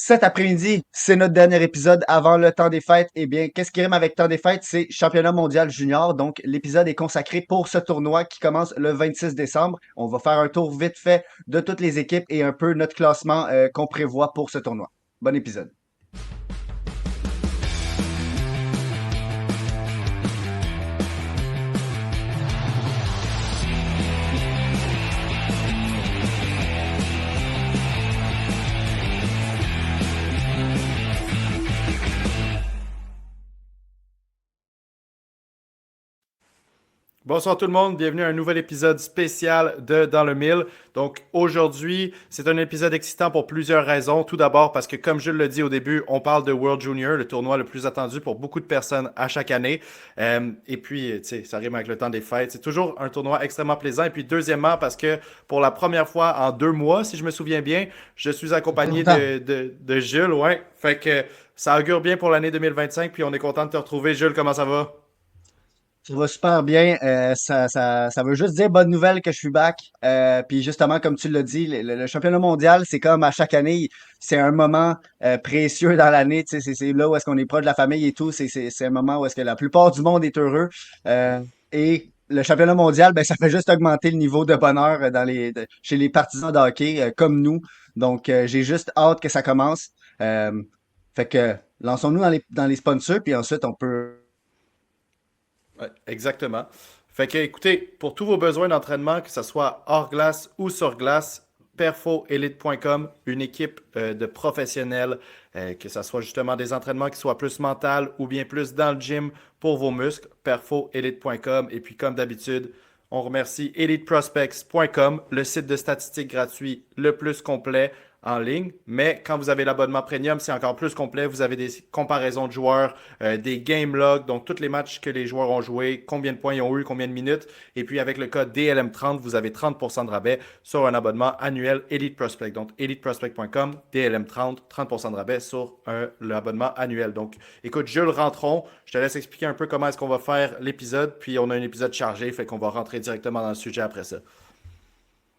Cet après-midi, c'est notre dernier épisode avant le temps des fêtes. Eh bien, qu'est-ce qui rime avec temps des fêtes? C'est championnat mondial junior. Donc, l'épisode est consacré pour ce tournoi qui commence le 26 décembre. On va faire un tour vite fait de toutes les équipes et un peu notre classement qu'on prévoit pour ce tournoi. Bon épisode. Bonsoir tout le monde, bienvenue à un nouvel épisode spécial de Dans le Mille. Donc aujourd'hui, c'est un épisode excitant pour plusieurs raisons. Tout d'abord parce que comme je le dis au début, on parle de World Junior, le tournoi le plus attendu pour beaucoup de personnes à chaque année. Et puis, tu sais, ça rime avec le temps des fêtes. C'est toujours un tournoi extrêmement plaisant. Et puis deuxièmement, parce que pour la première fois en 2 mois, si je me souviens bien, je suis Ça fait accompagné longtemps. de Jules. Ouais, fait que ça augure bien pour l'année 2025. Puis on est content de te retrouver. Jules, comment ça va? Ça va super bien. Ça veut juste dire bonne nouvelle que je suis back. Puis justement, comme tu l'as dit, le championnat mondial, c'est comme à chaque année, c'est un moment précieux dans l'année. Tu sais, c'est là où est-ce qu'on est proche de la famille et tout. C'est un moment où est-ce que la plupart du monde est heureux. Et le championnat mondial, ben, ça fait juste augmenter le niveau de bonheur chez les partisans de hockey comme nous. Donc, j'ai juste hâte que ça commence. Euh, fait que lançons-nous dans les sponsors, puis ensuite on peut. Ouais, exactement. Fait que, écoutez, pour tous vos besoins d'entraînement, que ce soit hors glace ou sur glace, perfoelite.com, une équipe de professionnels, que ce soit justement des entraînements qui soient plus mental ou bien plus dans le gym pour vos muscles, perfoelite.com. Et puis, comme d'habitude, on remercie eliteprospects.com, le site de statistiques gratuit le plus complet en ligne. Mais quand vous avez l'abonnement premium, c'est encore plus complet. Vous avez des comparaisons de joueurs, des game logs, donc tous les matchs que les joueurs ont joués, combien de points ils ont eu, combien de minutes. Et puis avec le code DLM30, vous avez 30% de rabais sur un abonnement annuel Elite Prospect. Donc eliteprospect.com, DLM30, 30% de rabais sur l'abonnement annuel. Donc écoute, Jules, rentrons. Je te laisse expliquer un peu comment est-ce qu'on va faire l'épisode. Puis on a un épisode chargé, fait qu'on va rentrer directement dans le sujet après ça.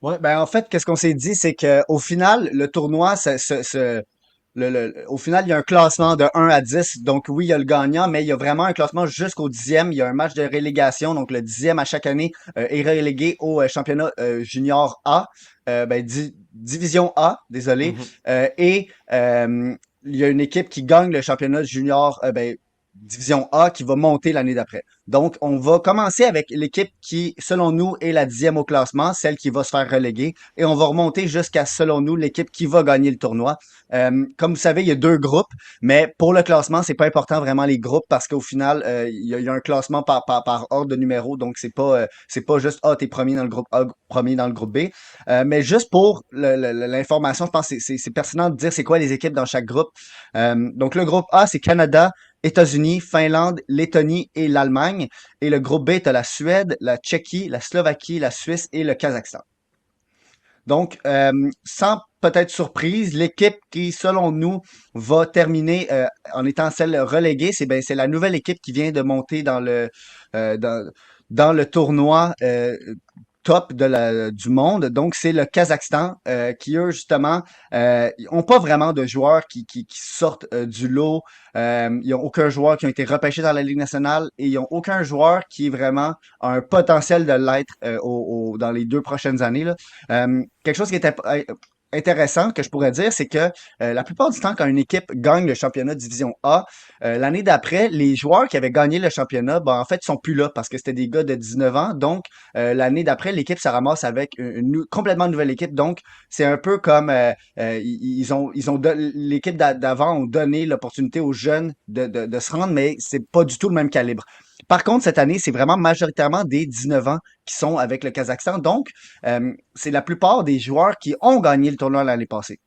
Ouais, ben en fait, qu'est-ce qu'on s'est dit, c'est que au final, le tournoi, au final, il y a un classement de 1 à 10. Donc oui, il y a le gagnant, mais il y a vraiment un classement jusqu'au 10e. Il y a un match de relégation. Donc le 10e à chaque année est relégué au championnat junior A, division A, désolé. Mhm. Il y a une équipe qui gagne le championnat junior, division A, qui va monter l'année d'après. Donc, on va commencer avec l'équipe qui, selon nous, est la 10e au classement, celle qui va se faire reléguer, et on va remonter jusqu'à, selon nous, l'équipe qui va gagner le tournoi. Comme vous savez, il y a deux groupes, mais pour le classement, c'est pas important vraiment les groupes parce qu'au final, il y a un classement par ordre de numéro, donc c'est pas juste t'es premier dans le groupe A, premier dans le groupe B. Mais juste pour l'information, je pense que c'est pertinent de dire c'est quoi les équipes dans chaque groupe. Donc le groupe A, c'est Canada, États-Unis, Finlande, Lettonie et l'Allemagne. Et le groupe B, tu as la Suède, la Tchéquie, la Slovaquie, la Suisse et le Kazakhstan. Donc, sans peut-être surprise, l'équipe qui, selon nous, va terminer en étant celle reléguée, c'est la nouvelle équipe qui vient de monter euh, dans, dans le tournoi top du monde. Donc, c'est le Kazakhstan qui, eux, justement, ils n'ont pas vraiment de joueurs qui sortent du lot. Ils n'ont aucun joueur qui a été repêché dans la Ligue nationale et ils n'ont aucun joueur qui vraiment a un potentiel de l'être dans les 2 prochaines années, là. Quelque chose qui était intéressant que je pourrais dire, c'est que la plupart du temps, quand une équipe gagne le championnat de Division A, l'année d'après, les joueurs qui avaient gagné le championnat, ben, en fait, sont plus là parce que c'était des gars de 19 ans. Donc, l'année d'après, l'équipe se ramasse avec une complètement nouvelle équipe. Donc, c'est un peu comme l'équipe d'avant ont donné l'opportunité aux jeunes de se rendre, mais c'est pas du tout le même calibre. Par contre, cette année, c'est vraiment majoritairement des 19 ans qui sont avec le Kazakhstan. Donc, c'est la plupart des joueurs qui ont gagné le tournoi l'année passée.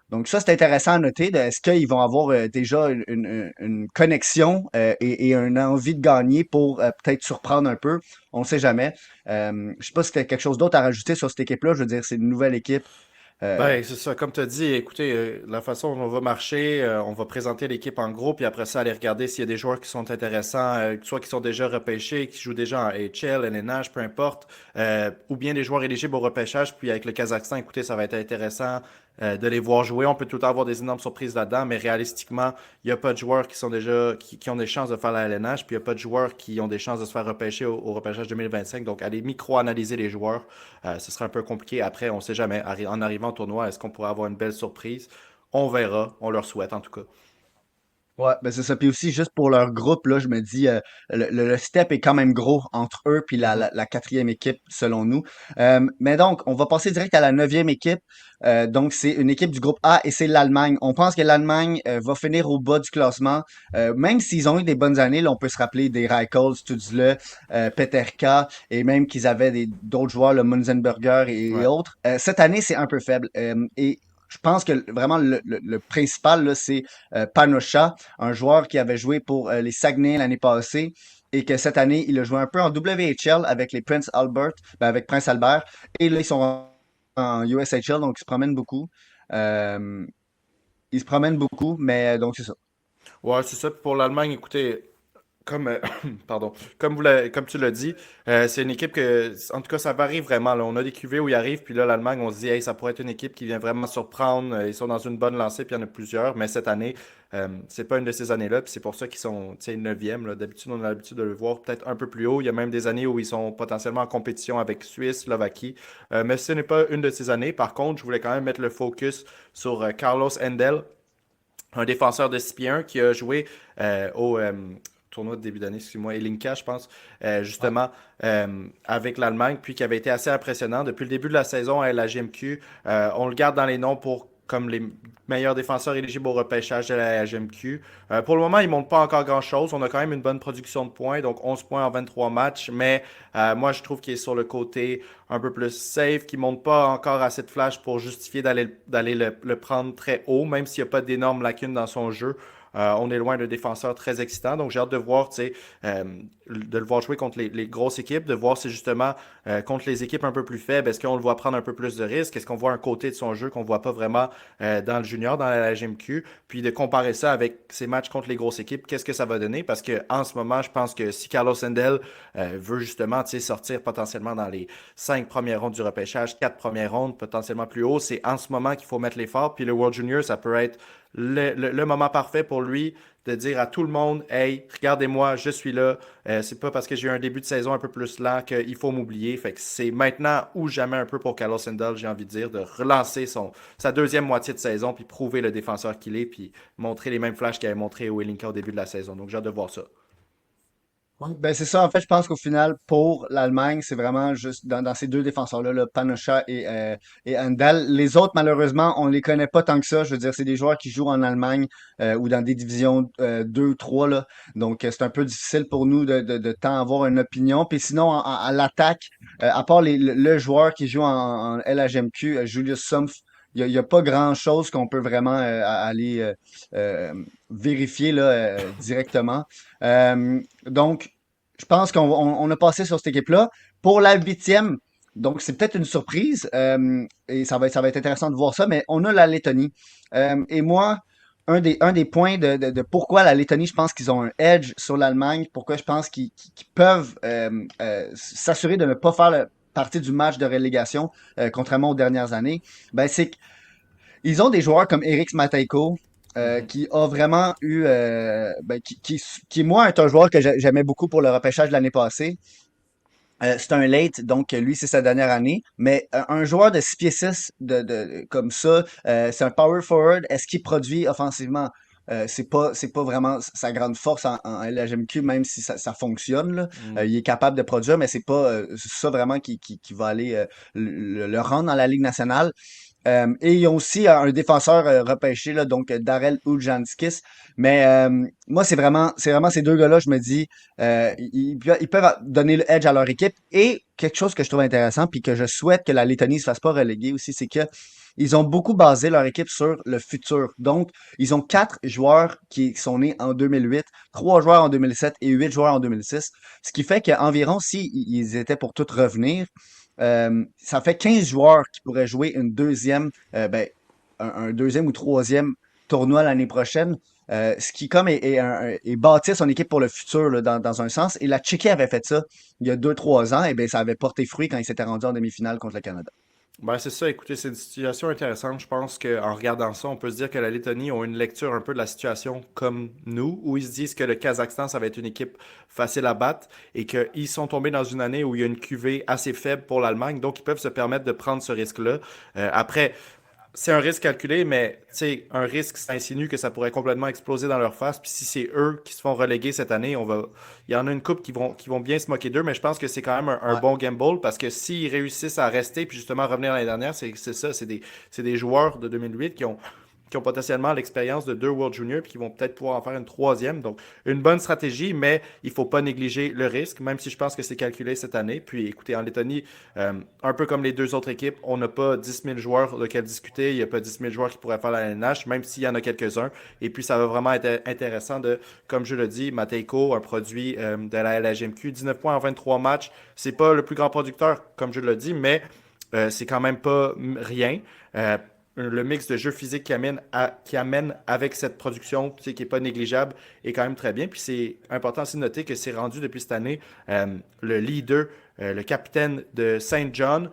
Donc ça, c'est intéressant à noter. Est-ce qu'ils vont avoir déjà une connexion et une envie de gagner pour peut-être surprendre un peu? On ne sait jamais. Je sais pas si tu as quelque chose d'autre à rajouter sur cette équipe-là. Je veux dire, c'est une nouvelle équipe. Euh, Ben, c'est ça. Comme tu as dit, écoutez, la façon dont on va marcher, on va présenter l'équipe en groupe, puis après ça, aller regarder s'il y a des joueurs qui sont intéressants, soit qui sont déjà repêchés, qui jouent déjà en HL, LNH, peu importe, ou bien des joueurs éligibles au repêchage. Puis avec le Kazakhstan, écoutez, ça va être intéressant. de les voir jouer. On peut tout le temps avoir des énormes surprises là-dedans, mais réalistiquement, il n'y a pas de joueurs qui sont déjà qui ont des chances de faire la LNH, puis il n'y a pas de joueurs qui ont des chances de se faire repêcher au repêchage 2025. Donc, aller micro-analyser les joueurs, ce serait un peu compliqué. Après, on ne sait jamais. En arrivant au tournoi, est-ce qu'on pourrait avoir une belle surprise? On verra. On leur souhaite en tout cas. Ouais, ben c'est ça. Puis aussi, juste pour leur groupe, là, je me dis, le step est quand même gros entre eux puis Mhm. la quatrième équipe, selon nous. Mais donc, on va passer direct à la neuvième équipe. Donc, c'est une équipe du groupe A et c'est l'Allemagne. On pense que l'Allemagne va finir au bas du classement. Même s'ils ont eu des bonnes années, là, on peut se rappeler des Reichholz, Stutzle, Peterka, et même qu'ils avaient d'autres joueurs, le Munzenberger et Ouais. autres. Cette année, c'est un peu faible. Et je pense que vraiment le principal, là, c'est Panocha, un joueur qui avait joué pour les Saguenay l'année passée et que cette année, il a joué un peu en WHL avec les Prince Albert, ben avec Prince Albert. Et là, ils sont en USHL, donc ils se promènent beaucoup. Euh, ils se promènent beaucoup, mais donc c'est ça. Ouais, c'est ça. Puis pour l'Allemagne, écoutez, comme, pardon, comme tu l'as dit, c'est une équipe que, en tout cas, ça varie vraiment. Là. On a des QV où ils arrivent, puis là, l'Allemagne, on se dit, hey, ça pourrait être une équipe qui vient vraiment surprendre. Ils sont dans une bonne lancée, puis il y en a plusieurs. Mais cette année, c'est pas une de ces années-là, puis c'est pour ça qu'ils sont, tu sais, 9e. Là. D'habitude, on a l'habitude de le voir peut-être un peu plus haut. Il y a même des années où ils sont potentiellement en compétition avec Suisse, Slovaquie. Mais ce n'est pas une de ces années. Par contre, je voulais quand même mettre le focus sur Carlos Endel, un défenseur de 6 pieds 1 qui a joué au tournoi de début d'année, excuse-moi, Elinka, je pense, Ouais. justement, avec l'Allemagne, puis qui avait été assez impressionnant. Depuis le début de la saison à la GMQ, on le garde dans les noms pour comme les meilleurs défenseurs éligibles au repêchage de la GMQ. Pour le moment, il ne montre pas encore grand-chose. On a quand même une bonne production de points, donc 11 points en 23 matchs, mais moi, je trouve qu'il est sur le côté un peu plus safe, qui ne monte pas encore assez de flash pour justifier d'aller le prendre très haut, même s'il n'y a pas d'énormes lacunes dans son jeu. On est loin d'un défenseur très excitant, donc j'ai hâte de voir, tu sais, de le voir jouer contre les grosses équipes, de voir si justement contre les équipes un peu plus faibles, est-ce qu'on le voit prendre un peu plus de risques, est-ce qu'on voit un côté de son jeu qu'on ne voit pas vraiment dans le junior, dans la GMQ, puis de comparer ça avec ses matchs contre les grosses équipes, qu'est-ce que ça va donner, parce que en ce moment, je pense que si Carlos Sendel veut justement, tu sais, sortir potentiellement dans les 5 premières rondes du repêchage, 4 premières rondes, potentiellement plus haut. C'est en ce moment qu'il faut mettre l'effort. Puis le World Junior, ça peut être le moment parfait pour lui de dire à tout le monde, hey, regardez-moi, je suis là. C'est pas parce que j'ai eu un début de saison un peu plus lent qu'il faut m'oublier. Fait que c'est maintenant ou jamais un peu pour Carlos Sendal, j'ai envie de dire, de relancer sa deuxième moitié de saison, puis prouver le défenseur qu'il est, puis montrer les mêmes flashs qu'il avait montré au Elinka au début de la saison. Donc j'ai hâte de voir ça. Ouais, ben c'est ça, en fait, je pense qu'au final, pour l'Allemagne, c'est vraiment juste dans ces deux défenseurs-là, là, Panocha et Handel. Les autres, malheureusement, on les connaît pas tant que ça. Je veux dire, c'est des joueurs qui jouent en Allemagne ou dans des divisions 2, 3, là. Donc, c'est un peu difficile pour nous de tant avoir une opinion. Puis sinon, à l'attaque, à part le joueur qui joue en LHMQ, Julius Sumpf, il y a pas grand-chose qu'on peut vraiment aller euh, vérifier là, directement. Donc, je pense on a passé sur cette équipe-là. Pour la huitième, donc c'est peut-être une surprise et ça va être intéressant de voir ça, mais on a la Lettonie. Et moi, un des points de pourquoi la Lettonie, je pense qu'ils ont un edge sur l'Allemagne, pourquoi je pense qu'ils peuvent s'assurer de ne pas faire partie du match de relégation, contrairement aux dernières années, ben c'est ils ont des joueurs comme Eric Matejko, Mhm. qui a vraiment eu, ben, qui, moi, est un joueur que j'aimais beaucoup pour le repêchage de l'année passée. C'est un late, donc lui, c'est sa dernière année. Mais un joueur de 6 pieds 6 comme ça, c'est un power forward. Est-ce qu'il produit offensivement? C'est pas vraiment sa grande force en LHMQ, même si ça fonctionne, là. Mm. Il est capable de produire, mais c'est pas ça vraiment qui va aller le rendre dans la Ligue nationale. Et ils ont aussi un défenseur repêché, là, donc Darrell Ujanskis. Mais moi, c'est vraiment ces deux gars-là, je me dis, ils peuvent donner le edge à leur équipe. Et quelque chose que je trouve intéressant, puis que je souhaite que la Lettonie ne se fasse pas reléguer aussi, c'est que ils ont beaucoup basé leur équipe sur le futur. Donc, ils ont 4 joueurs qui sont nés en 2008, 3 joueurs en 2007 et 8 joueurs en 2006. Ce qui fait qu'environ, si ils étaient pour tous revenir, ça fait 15 joueurs qui pourraient jouer une deuxième, un deuxième ou troisième tournoi l'année prochaine. Ce qui comme est bâtir son équipe pour le futur là, dans un sens. Et la Tchéquie avait fait ça il y a 2, 3 ans, et bien ça avait porté fruit quand ils s'étaient rendus en demi-finale contre le Canada. Ben, c'est ça, écoutez, c'est une situation intéressante. Je pense qu'en regardant ça, on peut se dire que la Lettonie ont une lecture un peu de la situation comme nous, où ils se disent que le Kazakhstan, ça va être une équipe facile à battre et qu'ils sont tombés dans une année où il y a une QV assez faible pour l'Allemagne, donc ils peuvent se permettre de prendre ce risque-là. Après, c'est un risque calculé, mais tu sais, un risque, ça insinue que ça pourrait complètement exploser dans leur face. Puis si c'est eux qui se font reléguer cette année, il y en a une couple qui vont bien se moquer d'eux, mais je pense que c'est quand même un Ouais. bon gamble parce que s'ils réussissent à rester puis justement à revenir l'année dernière, c'est ça, c'est des joueurs de 2008 qui ont potentiellement l'expérience de deux World Juniors puis qui vont peut-être pouvoir en faire une troisième. Donc, une bonne stratégie, mais il ne faut pas négliger le risque, même si je pense que c'est calculé cette année. Puis, écoutez, en Lettonie, un peu comme les deux autres équipes, on n'a pas 10 000 joueurs de quels discuter. Il n'y a pas 10 000 joueurs qui pourraient faire la LNH, même s'il y en a quelques-uns. Et puis, ça va vraiment être intéressant de, comme je le dis, Matejko, un produit de la LHMQ, 19 points en 23 matchs. C'est pas le plus grand producteur, comme je le dis, mais c'est quand même pas rien. Euh, le mix de jeu physique qui amène avec cette production, tu sais, qui n'est pas négligeable, est quand même très bien. Puis c'est important aussi de noter que c'est rendu depuis cette année le leader, le capitaine de Saint John.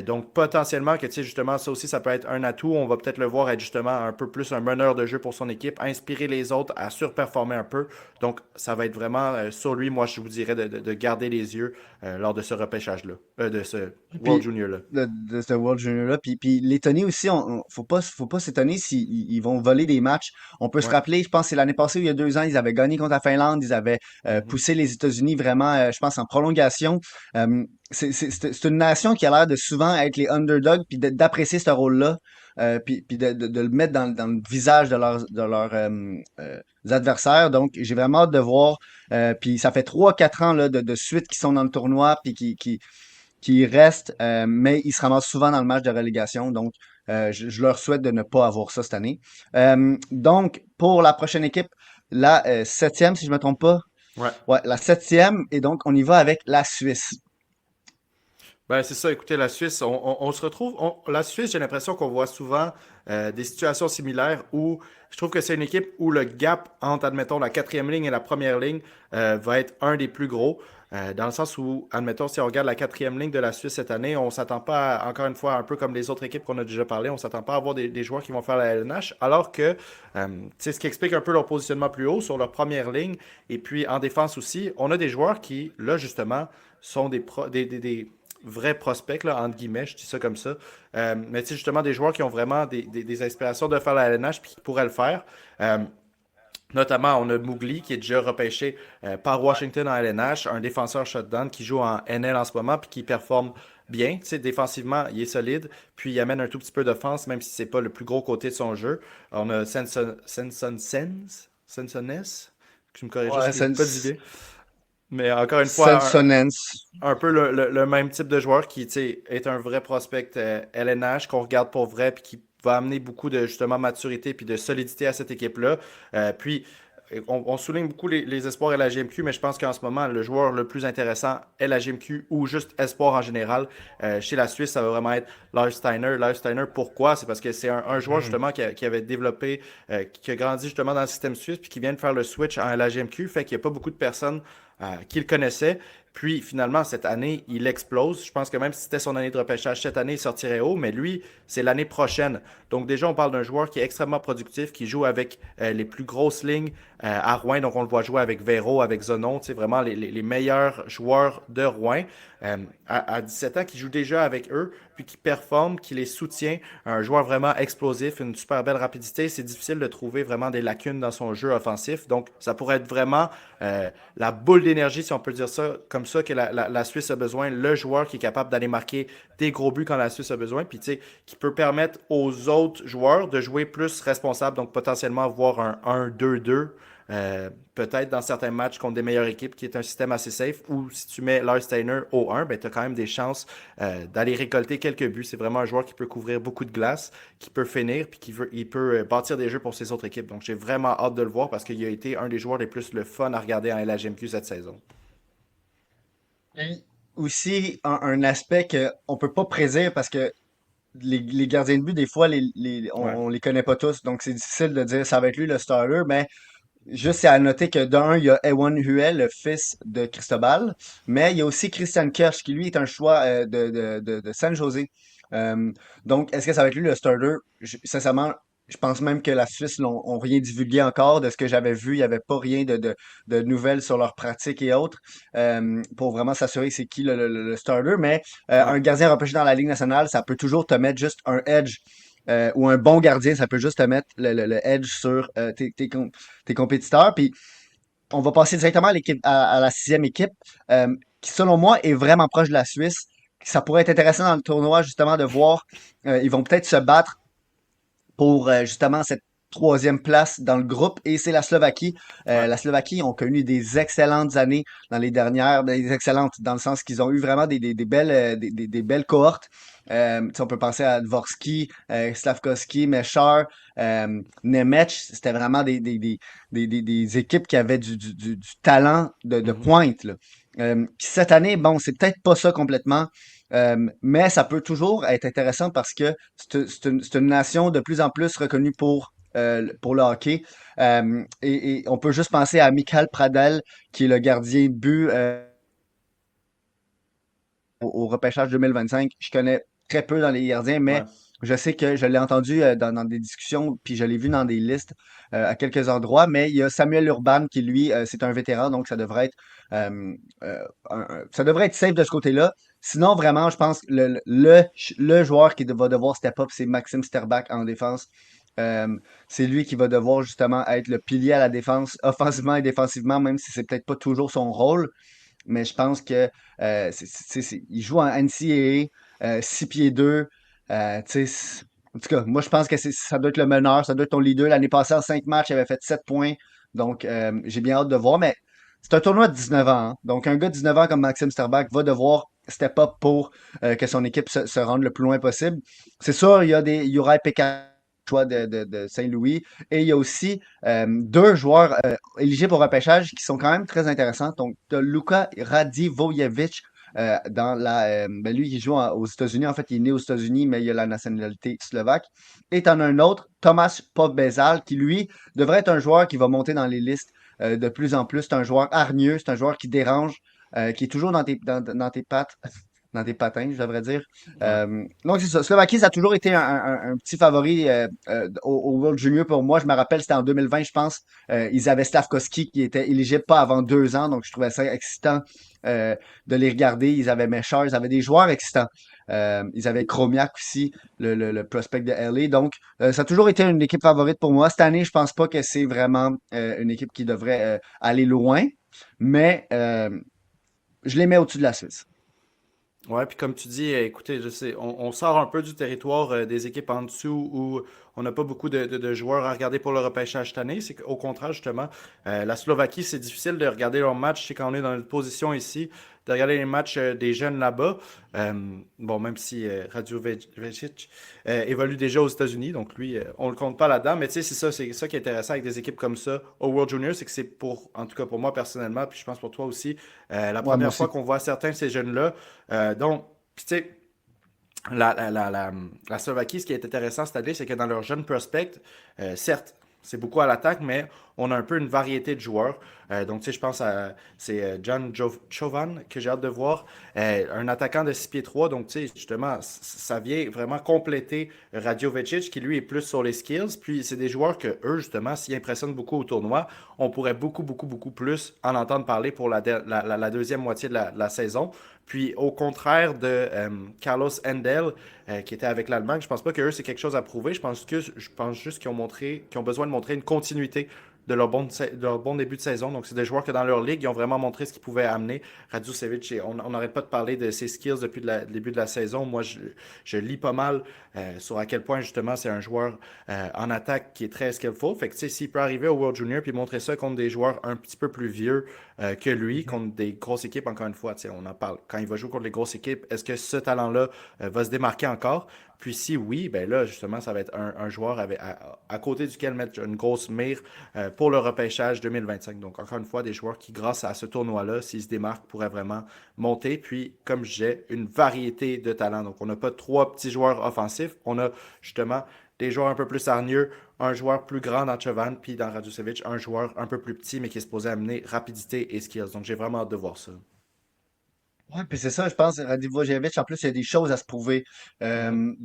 Donc potentiellement que, tu sais, justement, ça aussi, ça peut être un atout. On va peut-être le voir être justement un peu plus un meneur de jeu pour son équipe, inspirer les autres à surperformer un peu. Donc ça va être vraiment sur lui, moi, je vous dirais de garder les yeux lors de ce repêchage-là, de ce World Puis Junior-là. de ce World Junior-là. Puis l'étonner aussi, faut pas s'étonner s'ils ils vont voler des matchs. On peut se Ouais. rappeler, je pense que c'est l'année passée ou il y a 2 ans, ils avaient gagné contre la Finlande, ils avaient Mhm. poussé les États-Unis vraiment, je pense, en prolongation. C'est une nation qui a l'air de souvent être les underdogs, puis d'apprécier ce rôle-là, puis de le mettre dans le visage de leurs adversaires. Donc, j'ai vraiment hâte de voir. Puis ça fait 3 4 ans là, de suite qu'ils sont dans le tournoi, puis qui restent, mais ils se ramassent souvent dans le match de relégation. Donc, je leur souhaite de ne pas avoir ça cette année. Donc, pour la prochaine équipe, la septième, si je me trompe pas. Ouais. Ouais, la septième, et donc on y va avec la Suisse. Ben, c'est ça, écoutez, la Suisse, on se retrouve. La Suisse, j'ai l'impression qu'on voit souvent des situations similaires où je trouve que c'est une équipe où le gap entre, admettons, la quatrième ligne et la première ligne va être un des plus gros. Dans le sens où, admettons, si on regarde la quatrième ligne de la Suisse cette année, on s'attend pas, encore une fois, un peu comme les autres équipes qu'on a déjà parlé, on s'attend pas à avoir des joueurs qui vont faire la LNH, alors que, tu ce qui explique un peu leur positionnement plus haut sur leur première ligne, et puis en défense aussi, on a des joueurs qui, là, justement, sont des vrais prospects, là, entre guillemets, je dis ça comme ça. Mais tu sais, justement, des joueurs qui ont vraiment des inspirations de faire la LNH puis qui pourraient le faire. Euh, Notamment, on a Mowgli qui est déjà repêché par Washington en LNH, un défenseur shutdown qui joue en NL en ce moment puis qui performe bien. Tu sais, défensivement, il est solide, puis il amène un tout petit peu d'offense, même si c'est pas le plus gros côté de son jeu. On a Sensoness, tu me corriges, Ouais, j'ai pas d'idée. Mais encore une fois, Sensonens. un peu le même type de joueur qui, tu sais, est un vrai prospect LNH qu'on regarde pour vrai puis qui va amener beaucoup de justement maturité puis de solidité à cette équipe-là. Puis on souligne beaucoup les espoirs et la GMQ, mais je pense qu'en ce moment, le joueur le plus intéressant est la GMQ ou juste espoir en général. Chez la Suisse, ça va vraiment être Lars Steiner. Lars Steiner, pourquoi? C'est parce que c'est un joueur Mhm. justement qui avait développé, qui a grandi justement dans le système suisse puis qui vient de faire le switch en LHMQ. Fait qu'il n'y a pas beaucoup de personnes qui le connaissaient. Puis finalement, cette année, il explose. Je pense que même si c'était son année de repêchage, cette année, il sortirait haut, mais lui, c'est l'année prochaine. Donc déjà, on parle d'un joueur qui est extrêmement productif, qui joue avec les plus grosses lignes à Rouen. Donc on le voit jouer avec Véro, avec Zonon, c'est vraiment les meilleurs joueurs de Rouen. À 17 ans, qui joue déjà avec eux, puis qui performe, qui les soutient. Un joueur vraiment explosif, une super belle rapidité. C'est difficile de trouver vraiment des lacunes dans son jeu offensif. Donc ça pourrait être vraiment la boule d'énergie, si on peut dire ça, comme ça, que la Suisse a besoin. Le joueur qui est capable d'aller marquer des gros buts quand la Suisse a besoin, puis tu sais, qui peut permettre aux autres joueurs de jouer plus responsable, donc potentiellement avoir un 1-2-2. Peut-être dans certains matchs contre des meilleures équipes, qui est un système assez safe, ou si tu mets Lars Steiner au 1, ben, tu as quand même des chances d'aller récolter quelques buts. C'est vraiment un joueur qui peut couvrir beaucoup de glace, qui peut finir, puis il peut bâtir des jeux pour ses autres équipes. Donc j'ai vraiment hâte de le voir parce qu'il a été un des joueurs les plus le fun à regarder en LHMQ cette saison. Et aussi, un aspect qu'on peut pas prédire parce que les gardiens de but, des fois, Ouais. on les connaît pas tous. Donc, c'est difficile de dire ça va être lui le starter, mais juste c'est à noter que d'un, il y a Ewan Huel, le fils de Cristobal, mais il y a aussi Christian Kirsch, qui lui est un choix de San Jose. Euh, donc, est-ce que ça va être lui le starter? Sincèrement, je pense même que la Suisse ont rien divulgué encore. De ce que j'avais vu, il n'y avait pas rien de nouvelles sur leurs pratiques et autres pour vraiment s'assurer c'est qui le starter. Mais Ouais. un gardien repêché dans la Ligue nationale, ça peut toujours te mettre juste un edge. Ou un bon gardien, ça peut juste te mettre le edge sur tes compétiteurs. Puis on va passer directement à à la sixième équipe, qui selon moi est vraiment proche de la Suisse. Ça pourrait être intéressant dans le tournoi justement de voir. Ils vont peut-être se battre pour justement cette troisième place dans le groupe et c'est la Slovaquie. Ouais. La Slovaquie ont connu des excellentes années dans les dernières, des excellentes dans le sens qu'ils ont eu vraiment des belles, des belles cohortes. Tu sais, on peut penser à Dvorsky, Slavkovski, Mescher, Nemec. C'était vraiment des équipes qui avaient du talent de Mhm. pointe, là. Cette année, bon, c'est peut-être pas ça complètement, mais ça peut toujours être intéressant parce que c'est une nation de plus en plus reconnue pour le hockey. Et on peut juste penser à Mikhail Pradel, qui est le gardien de but au repêchage 2025. Je connais très peu dans les gardiens, mais Ouais. je sais que je l'ai entendu dans des discussions, puis je l'ai vu dans des listes à quelques endroits. Mais il y a Samuel Urban qui, lui, c'est un vétéran, donc ça devrait être, ça devrait être safe de ce côté-là. Sinon, vraiment, je pense que le joueur qui va devoir step up, c'est Maxime Sterbak en défense. Euh, c'est lui qui va devoir justement être le pilier à la défense, offensivement et défensivement, même si c'est peut-être pas toujours son rôle. Mais je pense que il joue en NCAA, 6 pieds 2. En tout cas, moi, je pense que ça doit être le meneur, ça doit être ton leader. L'année passée, en 5 matchs, il avait fait 7 points. Donc, j'ai bien hâte de voir. Mais c'est un tournoi de 19 ans, hein. Donc, un gars de 19 ans comme Maxime Sterbach va devoir step up pour que son équipe se rende le plus loin possible. C'est sûr, il y aura Pékin choix de Saint-Louis. Et il y a aussi deux joueurs éligibles au repêchage qui sont quand même très intéressants. Donc, t'as Luka Radivojevic ben lui, il joue aux États-Unis. En fait, il est né aux États-Unis, mais il a la nationalité slovaque. Et t'en as un autre, Tomas Pobezal, qui lui devrait être un joueur qui va monter dans les listes de plus en plus. C'est un joueur hargneux, c'est un joueur qui dérange, qui est toujours dans tes pattes, dans tes patins, je devrais dire. Ouais. Donc, c'est ça. Slovaquie, ça a toujours été un petit favori au World Junior pour moi. Je me rappelle, c'était en 2020, je pense. Ils avaient Slavkovski qui était éligible pas avant 2 ans, donc je trouvais ça excitant de les regarder. Ils avaient Mescher, ils avaient des joueurs excitants. Ils avaient Chromiak aussi, le prospect de LA. Donc, ça a toujours été une équipe favorite pour moi. Cette année, je pense pas que c'est vraiment une équipe qui devrait aller loin, mais je les mets au-dessus de la Suisse. Ouais, puis comme tu dis, écoutez, je sais, on sort un peu du territoire des équipes en dessous où on n'a pas beaucoup de joueurs à regarder pour le repêchage cette année. C'est qu'au contraire, justement, la Slovaquie, c'est difficile de regarder leurs matchs. C'est quand on est dans une position ici, de regarder les matchs des jeunes là-bas. Bon, même si Radjovic évolue déjà aux États-Unis, donc lui, on le compte pas là-dedans. Mais tu sais, c'est ça qui est intéressant avec des équipes comme ça au World Junior, c'est que c'est pour, en tout cas pour moi personnellement, puis je pense pour toi aussi, la Ouais, moi première fois aussi. qu'on voit certains de ces jeunes-là. Donc, puis tu sais, la Slovaquie, ce qui est intéressant cette année, c'est que dans leurs jeunes prospects, certes, c'est beaucoup à l'attaque, mais on a un peu une variété de joueurs. Donc, tu sais, je pense à c'est John Chovan que j'ai hâte de voir. Un attaquant de 6 pieds 3. Donc, tu sais, justement, ça vient vraiment compléter Radjovic, qui lui est plus sur les skills. Puis, c'est des joueurs que eux, justement, s'ils impressionnent beaucoup au tournoi, on pourrait beaucoup, beaucoup, beaucoup plus en entendre parler pour la deuxième moitié de la saison. Puis au contraire de Carlos Endel, qui était avec l'Allemagne, je pense pas qu'eux, c'est quelque chose à prouver. Je pense juste qu'ils ont besoin de montrer une continuité de leur bon début de saison. Donc, c'est des joueurs que dans leur ligue, ils ont vraiment montré ce qu'ils pouvaient amener. Radjusevic, on n'arrête pas de parler de ses skills depuis le début de la saison. Moi, je lis pas mal sur à quel point, justement, c'est un joueur en attaque qui est très skillful. Fait que, tu sais, s'il peut arriver au World Junior puis montrer ça contre des joueurs un petit peu plus vieux que lui, Mhm. contre des grosses équipes, encore une fois, tu sais, on en parle. Quand il va jouer contre les grosses équipes, est-ce que ce talent-là va se démarquer encore? Puis si oui, ben là, justement, ça va être un joueur à côté duquel mettre une grosse mire pour le repêchage 2025. Donc, encore une fois, des joueurs qui, grâce à ce tournoi-là, s'ils se démarquent, pourraient vraiment monter. Puis, comme je disais, une variété de talents. Donc, on n'a pas trois petits joueurs offensifs. On a justement des joueurs un peu plus hargneux, un joueur plus grand dans Chovan, puis dans Radjusevic, un joueur un peu plus petit, mais qui est supposé amener rapidité et skills. Donc, j'ai vraiment hâte de voir ça. Ouais, puis c'est ça, je pense, Radivojevic, en plus, il y a des choses à se prouver. Mhm,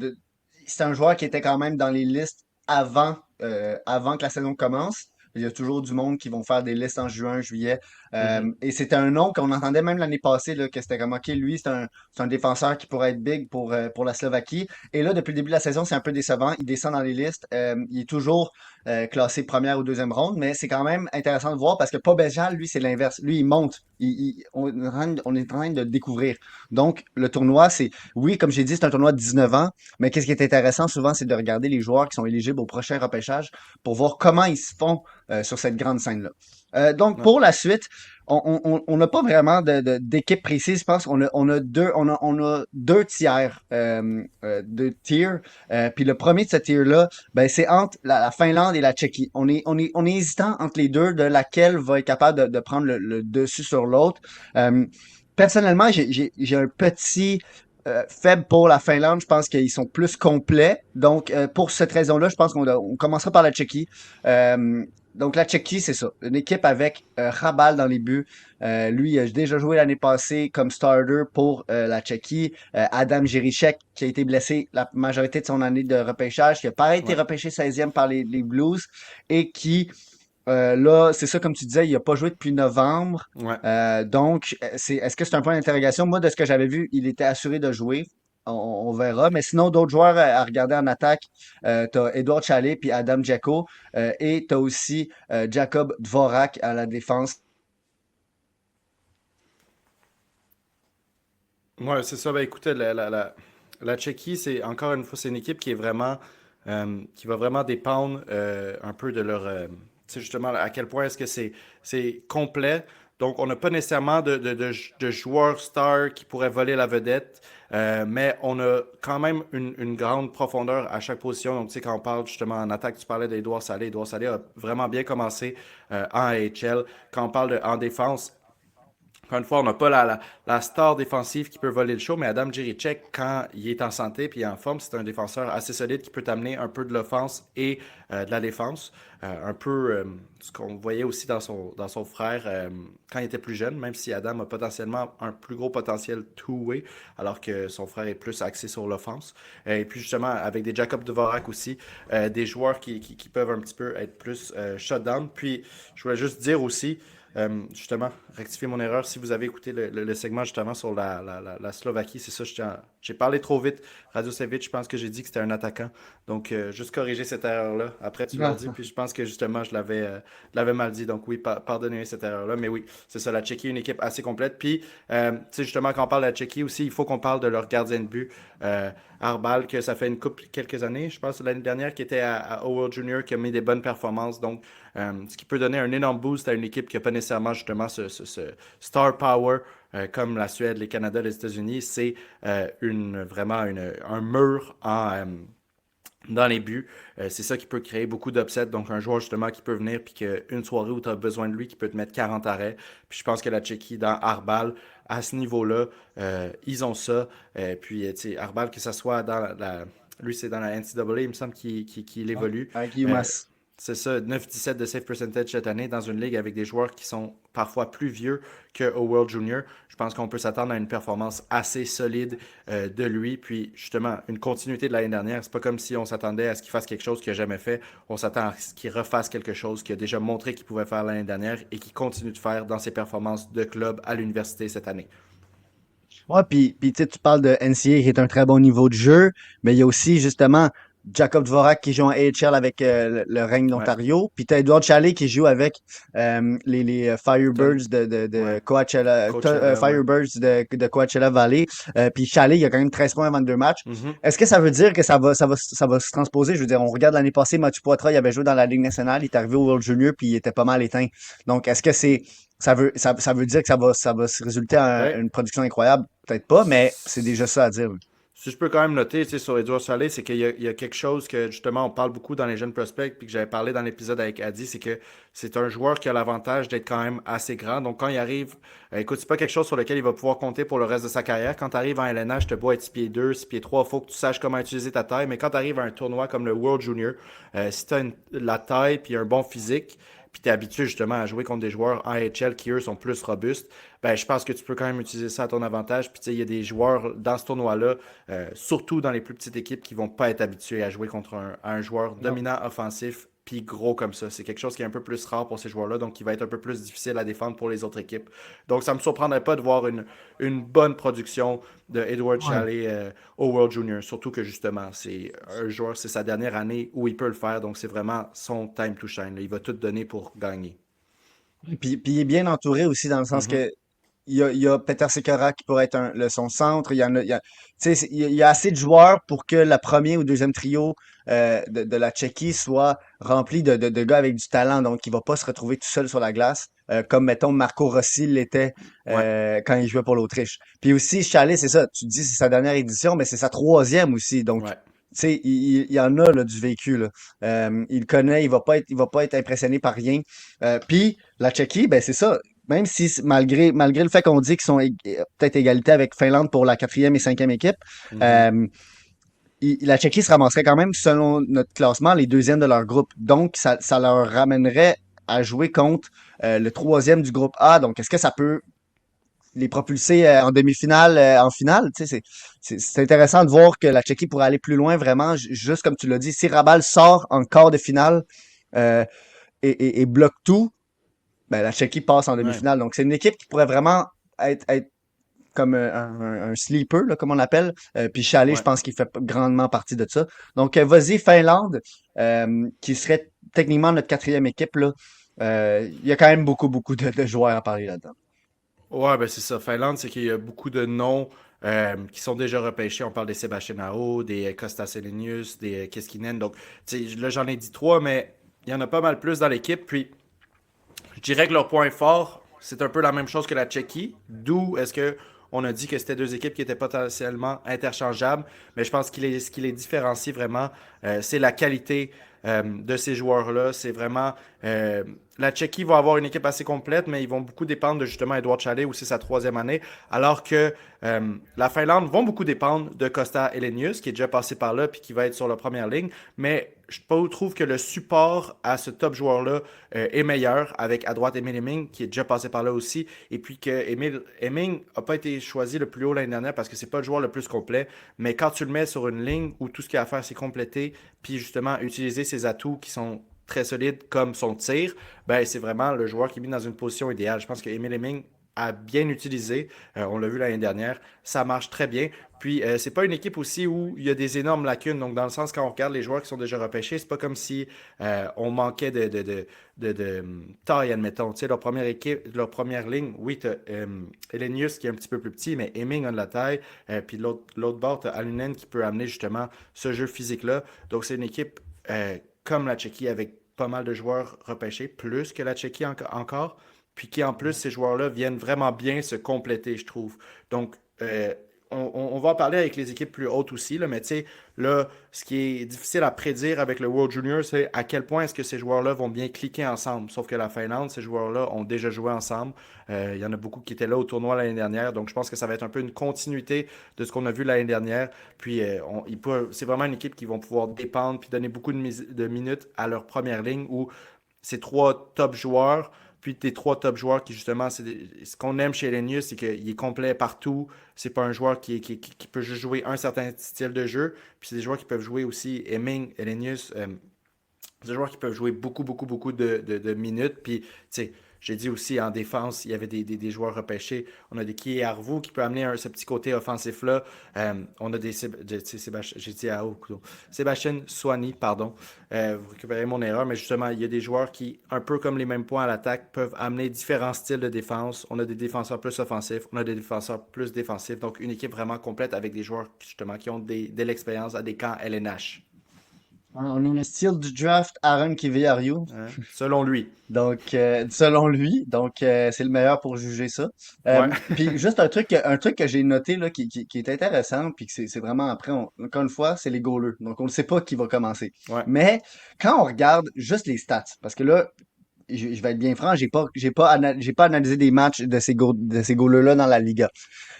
C'est un joueur qui était quand même dans les listes avant que la saison commence. Il y a toujours du monde qui vont faire des listes en juin, juillet. mhm. Et c'était un nom qu'on entendait même l'année passée, là, que c'était comme, OK, lui, c'est un défenseur qui pourrait être big pour la Slovaquie. Et là, depuis le début de la saison, c'est un peu décevant. Il descend dans les listes. Il est toujours classé première ou deuxième ronde, mais c'est quand même intéressant de voir parce que Pobejal, lui, c'est l'inverse. Lui, il monte. On est en train de le découvrir. Donc, le tournoi, oui, comme j'ai dit, c'est un tournoi de 19 ans, mais qu'est-ce qui est intéressant souvent, c'est de regarder les joueurs qui sont éligibles au prochain repêchage pour voir comment ils se font sur cette grande scène-là. Donc, Ouais. pour la suite, on n'a pas vraiment d'équipe précise. Je pense qu'on a deux tiers, deux tiers. Puis le premier de ce tier-là, ben, c'est entre la Finlande et la Tchéquie. On est hésitant entre les deux de laquelle va être capable de prendre le dessus sur l'autre. Euh, Personnellement, j'ai un petit faible pour la Finlande. Je pense qu'ils sont plus complets. Donc, pour cette raison-là, je pense qu'on commencera par la Tchéquie. Euh, donc, la Tchéquie, c'est ça. Une équipe avec Rabal dans les buts. Lui, il a déjà joué l'année passée comme starter pour la Tchéquie. Adam Jiricek, qui a été blessé la majorité de son année de repêchage, qui a pas été Ouais. repêché 16e par les Blues et qui là, c'est ça, comme tu disais, il n'a pas joué depuis novembre. Ouais. Donc, est-ce que c'est un point d'interrogation? Moi, de ce que j'avais vu, il était assuré de jouer. On verra. Mais sinon, d'autres joueurs à regarder en attaque, tu as Edouard Chalet puis Adam Djeko. Et tu as aussi Jacob Dvorak à la défense. Ouais, c'est ça. Ben, écoutez, la Tchéquie, c'est encore une fois, c'est une équipe qui est vraiment, qui va vraiment dépendre un peu de leur, tu sais, justement, à quel point est-ce que c'est complet. Donc, on n'a pas nécessairement de joueurs stars qui pourraient voler la vedette, mais on a quand même une grande profondeur à chaque position. Donc, tu sais, quand on parle justement en attaque, tu parlais d'Edouard Salé. Edouard Salé a vraiment bien commencé en AHL. Quand on parle en défense, encore une fois, on n'a pas la star défensive qui peut voler le show, mais Adam Jiricek, quand il est en santé et en forme, c'est un défenseur assez solide qui peut t'amener un peu de l'offense et de la défense. Un peu ce qu'on voyait aussi dans son frère quand il était plus jeune, même si Adam a potentiellement un plus gros potentiel two-way, alors que son frère est plus axé sur l'offense. Et puis justement, avec des Jacob Dvorak aussi, des joueurs qui peuvent un petit peu être plus shutdown. Puis je voulais juste dire aussi, justement, rectifier mon erreur. Si vous avez écouté le segment justement sur la Slovaquie, c'est ça, j'ai parlé trop vite. Radosevic, je pense que j'ai dit que c'était un attaquant. Donc, juste corriger cette erreur-là. Après, tu l'as dit, Ah. puis je pense que justement, je l'avais mal dit. Donc, oui, pardonnez cette erreur-là. Mais oui, c'est ça, la Tchéquie, une équipe assez complète. Puis, tu sais, justement, quand on parle de la Tchéquie aussi, il faut qu'on parle de leur gardien de but, Arbal, que ça fait quelques années, je pense, l'année dernière, qui était au World Junior, qui a mis des bonnes performances. Donc, ce qui peut donner un énorme boost à une équipe qui n'a pas nécessairement justement ce star power comme la Suède, les Canada, les États-Unis. C'est vraiment un mur dans les buts. C'est ça qui peut créer beaucoup d'upsets. Donc, un joueur justement qui peut venir, puis qu'une soirée où tu as besoin de lui, qui peut te mettre 40 arrêts. Puis je pense que la Tchéquie, dans Arbal, à ce niveau-là, ils ont ça. Puis, tu sais, Arbal, que ce soit lui, c'est dans la NCAA, il me semble qu'il Ouais, évolue. avec Euh, UMass. c'est ça, 9-17 de save percentage cette année dans une ligue avec des joueurs qui sont parfois plus vieux qu'au World Junior. Je pense qu'on peut s'attendre à une performance assez solide de lui. Puis justement, une continuité de l'année dernière. C'est pas comme si on s'attendait à ce qu'il fasse quelque chose qu'il n'a jamais fait. On s'attend à ce qu'il refasse quelque chose qu'il a déjà montré qu'il pouvait faire l'année dernière et qu'il continue de faire dans ses performances de club à l'université cette année. Ouais, puis tu sais, tu parles de NCAA qui est un très bon niveau de jeu, mais il y a aussi justement Jacob Dvorak qui joue en AHL avec le Règne Ouais. d'Ontario, puis tu as Edward Chalet qui joue avec les Ton- Firebirds de ouais. Coachella, Coachella, ouais. Firebirds de Coachella Valley. Puis Chalet, il a quand même 13 points en 22 matchs. Mhm. Est-ce que ça veut dire que ça va se transposer? Je veux dire, on regarde l'année passée, Mathieu Poitras, il avait joué dans la Ligue nationale, il est arrivé au World Junior, puis il était pas mal éteint. Donc, est-ce que ça veut dire que ça va se résulter en Ben, une production incroyable? Peut-être pas, mais c'est déjà ça à dire. si je peux quand même noter, tu sais, sur Edouard Salé, c'est qu'il y a quelque chose que justement on parle beaucoup dans les jeunes prospects, puis que j'avais parlé dans l'épisode avec Adi, c'est que c'est un joueur qui a l'avantage d'être quand même assez grand. Donc quand il arrive, écoute, c'est pas quelque chose sur lequel il va pouvoir compter pour le reste de sa carrière. Quand tu arrives en LNH, tu dois être 6 pieds 2, 6 pieds 3, il faut que tu saches comment utiliser ta taille. Mais quand tu arrives à un tournoi comme le World Junior, si tu as la taille puis un bon physique, puis tu es habitué justement à jouer contre des joueurs AHL qui, eux, sont plus robustes, ben, je pense que tu peux quand même utiliser ça à ton avantage. Puis, tu sais, il y a des joueurs dans ce tournoi-là, surtout dans les plus petites équipes, qui vont pas être habitués à jouer contre un joueur Non. dominant offensif, puis gros comme ça. C'est quelque chose qui est un peu plus rare pour ces joueurs-là, donc qui va être un peu plus difficile à défendre pour les autres équipes. Donc, ça me surprendrait pas de voir une bonne production de Edward Ouais. Chalet au World Junior. Surtout que justement, c'est un joueur, c'est sa dernière année où il peut le faire, donc c'est vraiment son time to shine, là. Il va tout donner pour gagner. Puis il est bien entouré aussi dans le sens Mhm. que il y a Peter Sekera qui pourrait être son centre. Tu sais, il y a assez de joueurs pour que le premier ou deuxième trio de la Tchéquie soit rempli de gars avec du talent. Donc, il va pas se retrouver tout seul sur la glace, comme, mettons, Marco Rossi l'était Ouais, quand il jouait pour l'Autriche. Puis aussi, Chalet, c'est ça. Tu dis c'est sa dernière édition, mais c'est sa troisième aussi. Donc, ouais, tu sais, il y en a là, du vécu, là. Il le connaît, il va pas être impressionné par rien. Puis la Tchéquie, ben c'est ça. Même si malgré le fait qu'on dit qu'ils sont peut-être égalité avec Finlande pour la quatrième et cinquième équipe, mhm, euh, la Tchéquie se ramasserait quand même, selon notre classement, les deuxièmes de leur groupe. Donc, ça leur ramènerait à jouer contre le troisième du groupe A. Donc, est-ce que ça peut les propulser en demi-finale, en finale? Tu sais, c'est intéressant de voir que la Tchéquie pourrait aller plus loin, vraiment, juste comme tu l'as dit. Si Rabal sort en quart de finale euh, et bloque tout, ben, la Tchéquie passe en ouais, demi-finale. Donc, c'est une équipe qui pourrait vraiment être comme un sleeper, là, comme on l'appelle. Puis Chalet, je ouais. pense qu'il fait grandement partie de ça. Donc, vas-y, Finlande, qui serait techniquement notre quatrième équipe, là. Il y a quand même beaucoup, beaucoup de joueurs à parler là-dedans. Ouais, ben c'est ça. Finlande, c'est qu'il y a beaucoup de noms qui sont déjà repêchés. On parle des Sébastien Aho, des Kostas Elenius, des Keskinen. Donc, tu sais, là, j'en ai dit trois, mais il y en a pas mal plus dans l'équipe. Puis, je dirais que leur point fort, c'est un peu la même chose que la Tchéquie. D'où est-ce que on a dit que c'était deux équipes qui étaient potentiellement interchangeables. Mais je pense ce qui les différencie vraiment, c'est la qualité de ces joueurs-là. C'est vraiment. La Tchéquie va avoir une équipe assez complète, mais ils vont beaucoup dépendre de justement Edouard Chalet, où c'est sa troisième année. Alors que la Finlande vont beaucoup dépendre de Costa Elenius, qui est déjà passé par là puis qui va être sur la première ligne. Mais je trouve que le support à ce top joueur-là est meilleur avec à droite Emile Hemming, qui est déjà passé par là aussi. Et puis que Emile Hemming n'a pas été choisi le plus haut l'année dernière parce que c'est pas le joueur le plus complet. Mais quand tu le mets sur une ligne où tout ce qu'il y a à faire, c'est compléter, puis justement utiliser ses atouts qui sont très solides comme son tir, ben c'est vraiment le joueur qui est mis dans une position idéale. Je pense que Emile Hemming a bien utilisé. On l'a vu l'année dernière. Ça marche très bien. Puis, c'est pas une équipe aussi où il y a des énormes lacunes. Donc, dans le sens, quand on regarde les joueurs qui sont déjà repêchés, c'est pas comme si on manquait de taille, admettons. Tu sais, leur première équipe, leur première ligne, oui, tu as Elenius qui est un petit peu plus petit, mais Hemming a de la taille. Puis, l'autre bord, tu as Alunen qui peut amener justement ce jeu physique-là. Donc, c'est une équipe comme la Tchéquie avec pas mal de joueurs repêchés, plus que la Tchéquie encore. Puis qui, en plus, ces joueurs-là viennent vraiment bien se compléter, je trouve. Donc, on va en parler avec les équipes plus hautes aussi, là, mais tu sais, là, ce qui est difficile à prédire avec le World Junior, c'est à quel point est-ce que ces joueurs-là vont bien cliquer ensemble. Sauf que la Finlande, ces joueurs-là ont déjà joué ensemble. Il y en a beaucoup qui étaient là au tournoi l'année dernière, donc je pense que ça va être un peu une continuité de ce qu'on a vu l'année dernière. Puis, c'est vraiment une équipe qui vont pouvoir dépendre puis donner beaucoup de minutes à leur première ligne où ces trois top joueurs puis tes trois top joueurs qui, justement, ce qu'on aime chez Elenius, c'est qu'il est complet partout. C'est pas un joueur qui peut juste jouer un certain style de jeu. Puis c'est des joueurs qui peuvent jouer aussi Hemming, Elenius. C'est des joueurs qui peuvent jouer beaucoup, beaucoup, beaucoup de minutes. Puis, tu sais, j'ai dit aussi en défense, il y avait des joueurs repêchés. On a des Kie Arvou qui peut amener ce petit côté offensif-là. On a j'ai dit Sébastien Soigny, pardon. Vous récupérez mon erreur, mais justement, il y a des joueurs qui, un peu comme les mêmes points à l'attaque, peuvent amener différents styles de défense. On a des défenseurs plus offensifs, on a des défenseurs plus défensifs. Donc, une équipe vraiment complète avec des joueurs, justement, qui ont de l'expérience à des camps LNH. On a le style du draft Aaron Kiviariou, Hein? Selon lui. donc selon lui, donc c'est le meilleur pour juger ça. Ouais. Puis juste un truc que j'ai noté là qui est intéressant, puis que c'est vraiment après, encore une fois, c'est les goalers. Donc on ne sait pas qui va commencer. Ouais. Mais quand on regarde juste les stats, parce que là, je vais être bien franc, j'ai pas analysé des matchs de ces goalers-là dans la Liga.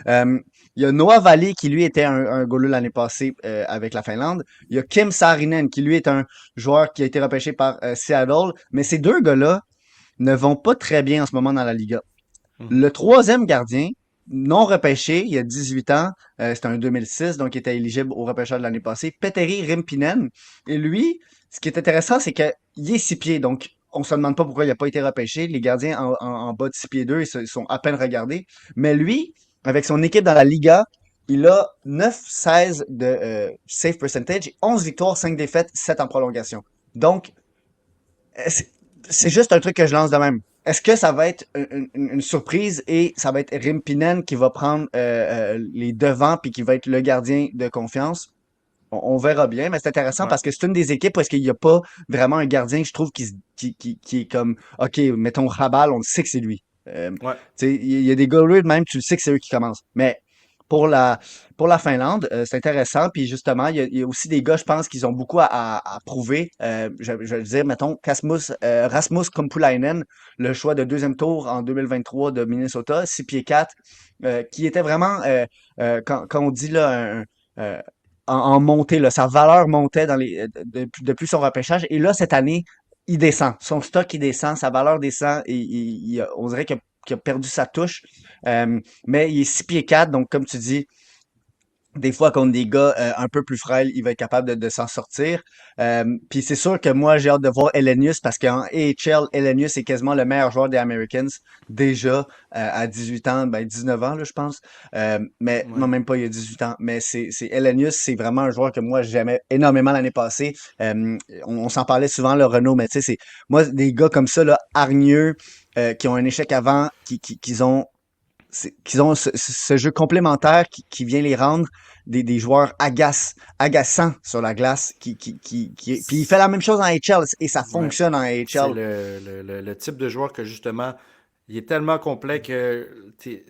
Euh, il y a Noah Valley qui lui était un goaler l'année passée avec la Finlande. Il y a Kim Saarinen qui lui est un joueur qui a été repêché par Seattle. Mais ces deux gars-là, ne vont pas très bien en ce moment dans la Liga. Mhm. Le troisième gardien, non repêché, il y a 18 ans, c'était un 2006, donc il était éligible au repêchage de l'année passée, Petteri Rimpinen. Et lui, ce qui est intéressant, c'est qu'il est 6 pieds, donc on se demande pas pourquoi il n'a pas été repêché. Les gardiens en bas de 6 pieds 2, ils sont à peine regardés. Mais lui, avec son équipe dans la Liga, il a 9-16 de save percentage, 11 victoires, 5 défaites, 7 en prolongation. Donc, c'est c'est juste un truc que je lance de même. Est-ce que ça va être une surprise et ça va être Rimpinen qui va prendre les devants puis qui va être le gardien de confiance? On verra bien, mais c'est intéressant Ouais. parce que c'est une des équipes où est-ce qu'il n'y a pas vraiment un gardien, je trouve, qui est comme, OK, mettons Rabal, on le sait que c'est lui. Ouais. Tu sais, il y a des goalers de même, tu le sais que c'est eux qui commencent. Mais pour la, pour la Finlande, c'est intéressant. Puis justement, il y a aussi des gars, je pense, qui ont beaucoup à prouver. Je vais le dire, mettons, Rasmus Kumpulainen, le choix de deuxième tour en 2023 de Minnesota, 6 pieds 4, qui était vraiment, quand on dit là, en montée, là, sa valeur montait depuis son repêchage. Et là, cette année, il descend. Son stock, il descend, sa valeur descend et on dirait qu'il a perdu sa touche. Mais il est 6 pieds 4, donc comme tu dis, des fois contre des gars un peu plus frêles, il va être capable de s'en sortir. Puis c'est sûr que moi, j'ai hâte de voir Elenius parce qu'en AHL, Elenius est quasiment le meilleur joueur des Americans déjà à 18 ans, ben 19 ans, là, je pense. Mais non, Ouais. même pas il y a 18 ans. Mais c'est Elenius, c'est vraiment un joueur que moi, j'aimais énormément l'année passée. On s'en parlait souvent, le Renault, mais tu sais, c'est moi, des gars comme ça, là, hargneux, qui ont un échec avant, qu'ils ont ce jeu complémentaire qui vient les rendre des joueurs agaçants sur la glace. Puis il fait la même chose en HL et ça Ouais. fonctionne en C'est HL. le type de joueur que justement, il est tellement complet que tu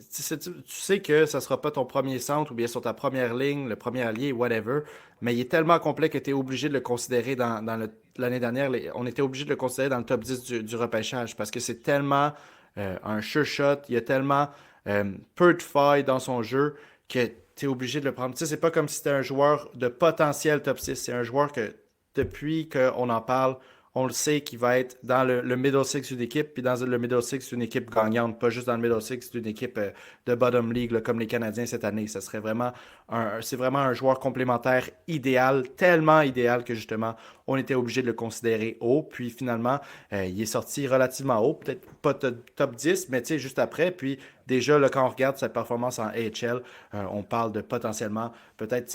sais que ça sera pas ton premier centre ou bien sur ta première ligne, le premier allié, whatever, mais il est tellement complet que tu es obligé de le considérer l'année dernière, on était obligé de le considérer dans le top 10 du repêchage parce que c'est tellement un sure shot, il y a tellement peu de failles dans son jeu que tu es obligé de le prendre. Tu sais, c'est pas comme si c'était un joueur de potentiel top 6, c'est un joueur que depuis qu'on en parle, on le sait qu'il va être dans le middle six d'une équipe, puis dans le middle six d'une équipe gagnante, pas juste dans le middle six d'une équipe de bottom league là, comme les Canadiens cette année. Ça serait vraiment c'est vraiment un joueur complémentaire idéal, tellement idéal que justement on était obligé de le considérer haut. Puis finalement, il est sorti relativement haut, peut-être pas top 10, mais tu sais juste après. Puis déjà là, quand on regarde sa performance en AHL, on parle de potentiellement peut-être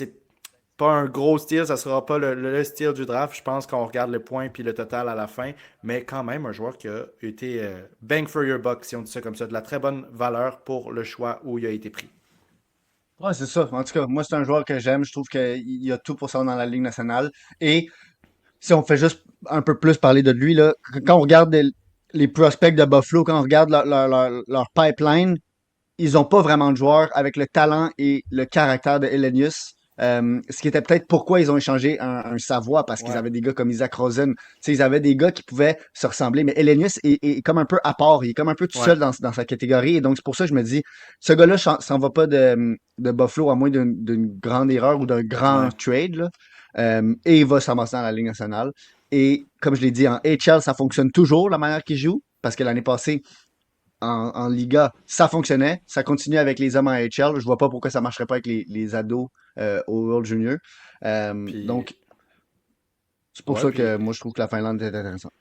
pas un gros steal, ça sera pas le steal du draft. Je pense qu'on regarde le point puis le total à la fin, mais quand même un joueur qui a été bang for your buck, si on dit ça comme ça, de la très bonne valeur pour le choix où il a été pris. Ouais, c'est ça. En tout cas, moi, c'est un joueur que j'aime. Je trouve qu'il a tout pour ça dans la Ligue nationale. Et si on fait juste un peu plus parler de lui, là, quand on regarde les prospects de Buffalo, quand on regarde leur pipeline, ils ont pas vraiment de joueurs avec le talent et le caractère de Elenius. Ce qui était peut-être pourquoi ils ont échangé un Savoie, parce qu'ils Ouais, avaient des gars comme Isaac Rosen. Tu sais, ils avaient des gars qui pouvaient se ressembler, mais Elenius est comme un peu à part, il est comme un peu tout ouais, seul dans sa catégorie. Et donc, c'est pour ça que je me dis, ce gars-là s'en va pas de Buffalo à moins d'une grande erreur ou d'un grand ouais. trade, là. Et il va s'amasser dans la Ligue nationale. Et comme je l'ai dit, en HL, ça fonctionne toujours la manière qu'il joue, parce que l'année passée, en Liga, ça fonctionnait. Ça continue avec les hommes en HL. Je vois pas pourquoi ça marcherait pas avec les ados au World Junior. Puis, Donc, c'est pour ouais, ça puis que moi, je trouve que la Finlande est intéressante.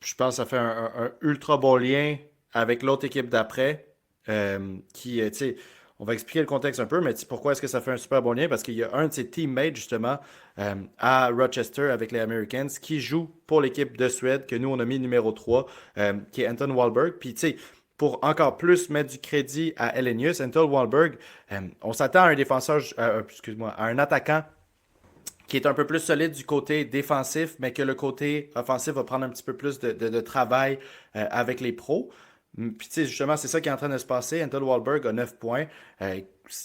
je pense que ça fait un ultra bon lien avec l'autre équipe d'après. Tu sais, on va expliquer le contexte un peu, mais pourquoi est-ce que ça fait un super bon lien? Parce qu'il y a un de ses teammates, justement, à Rochester avec les Americans, qui joue pour l'équipe de Suède, que nous, on a mis numéro 3 qui est Anton Wahlberg. Puis, tu sais, pour encore plus mettre du crédit à Elenius, Anton Wahlberg, on s'attend à un défenseur, excuse-moi, à un attaquant qui est un peu plus solide du côté défensif, mais que le côté offensif va prendre un petit peu plus de travail avec les pros. Puis, tu sais, justement, c'est ça qui est en train de se passer. Anton Wahlberg a 9 points.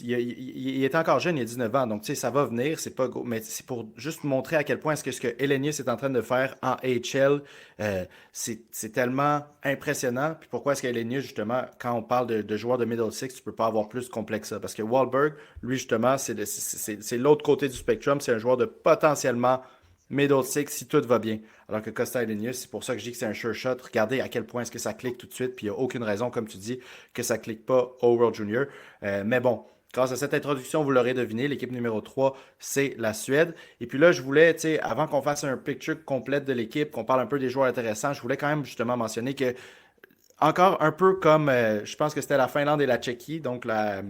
Il est encore jeune, il a 19 ans. Donc, tu sais, ça va venir. C'est pas mais c'est pour juste montrer à quel point est-ce que Elenius est en train de faire en AHL, c'est tellement impressionnant. Puis pourquoi est-ce qu'Elenius, justement, quand on parle de joueurs de middle six, tu peux pas avoir plus complexe que ça. Parce que Wahlberg, lui, justement, c'est l'autre côté du spectrum. C'est un joueur de potentiellement middle six si tout va bien. Alors que Kostas c'est pour ça que je dis que c'est un sure shot. Regardez à quel point est-ce que ça clique tout de suite, puis il n'y a aucune raison, comme tu dis, que ça clique pas au World Junior. Mais bon, grâce à cette introduction, vous l'aurez deviné, l'équipe numéro 3, c'est la Suède. Et puis là, je voulais, tu sais, avant qu'on fasse un picture complète de l'équipe, qu'on parle un peu des joueurs intéressants, je voulais quand même justement mentionner que encore un peu comme, je pense que c'était la Finlande et la Tchéquie, donc la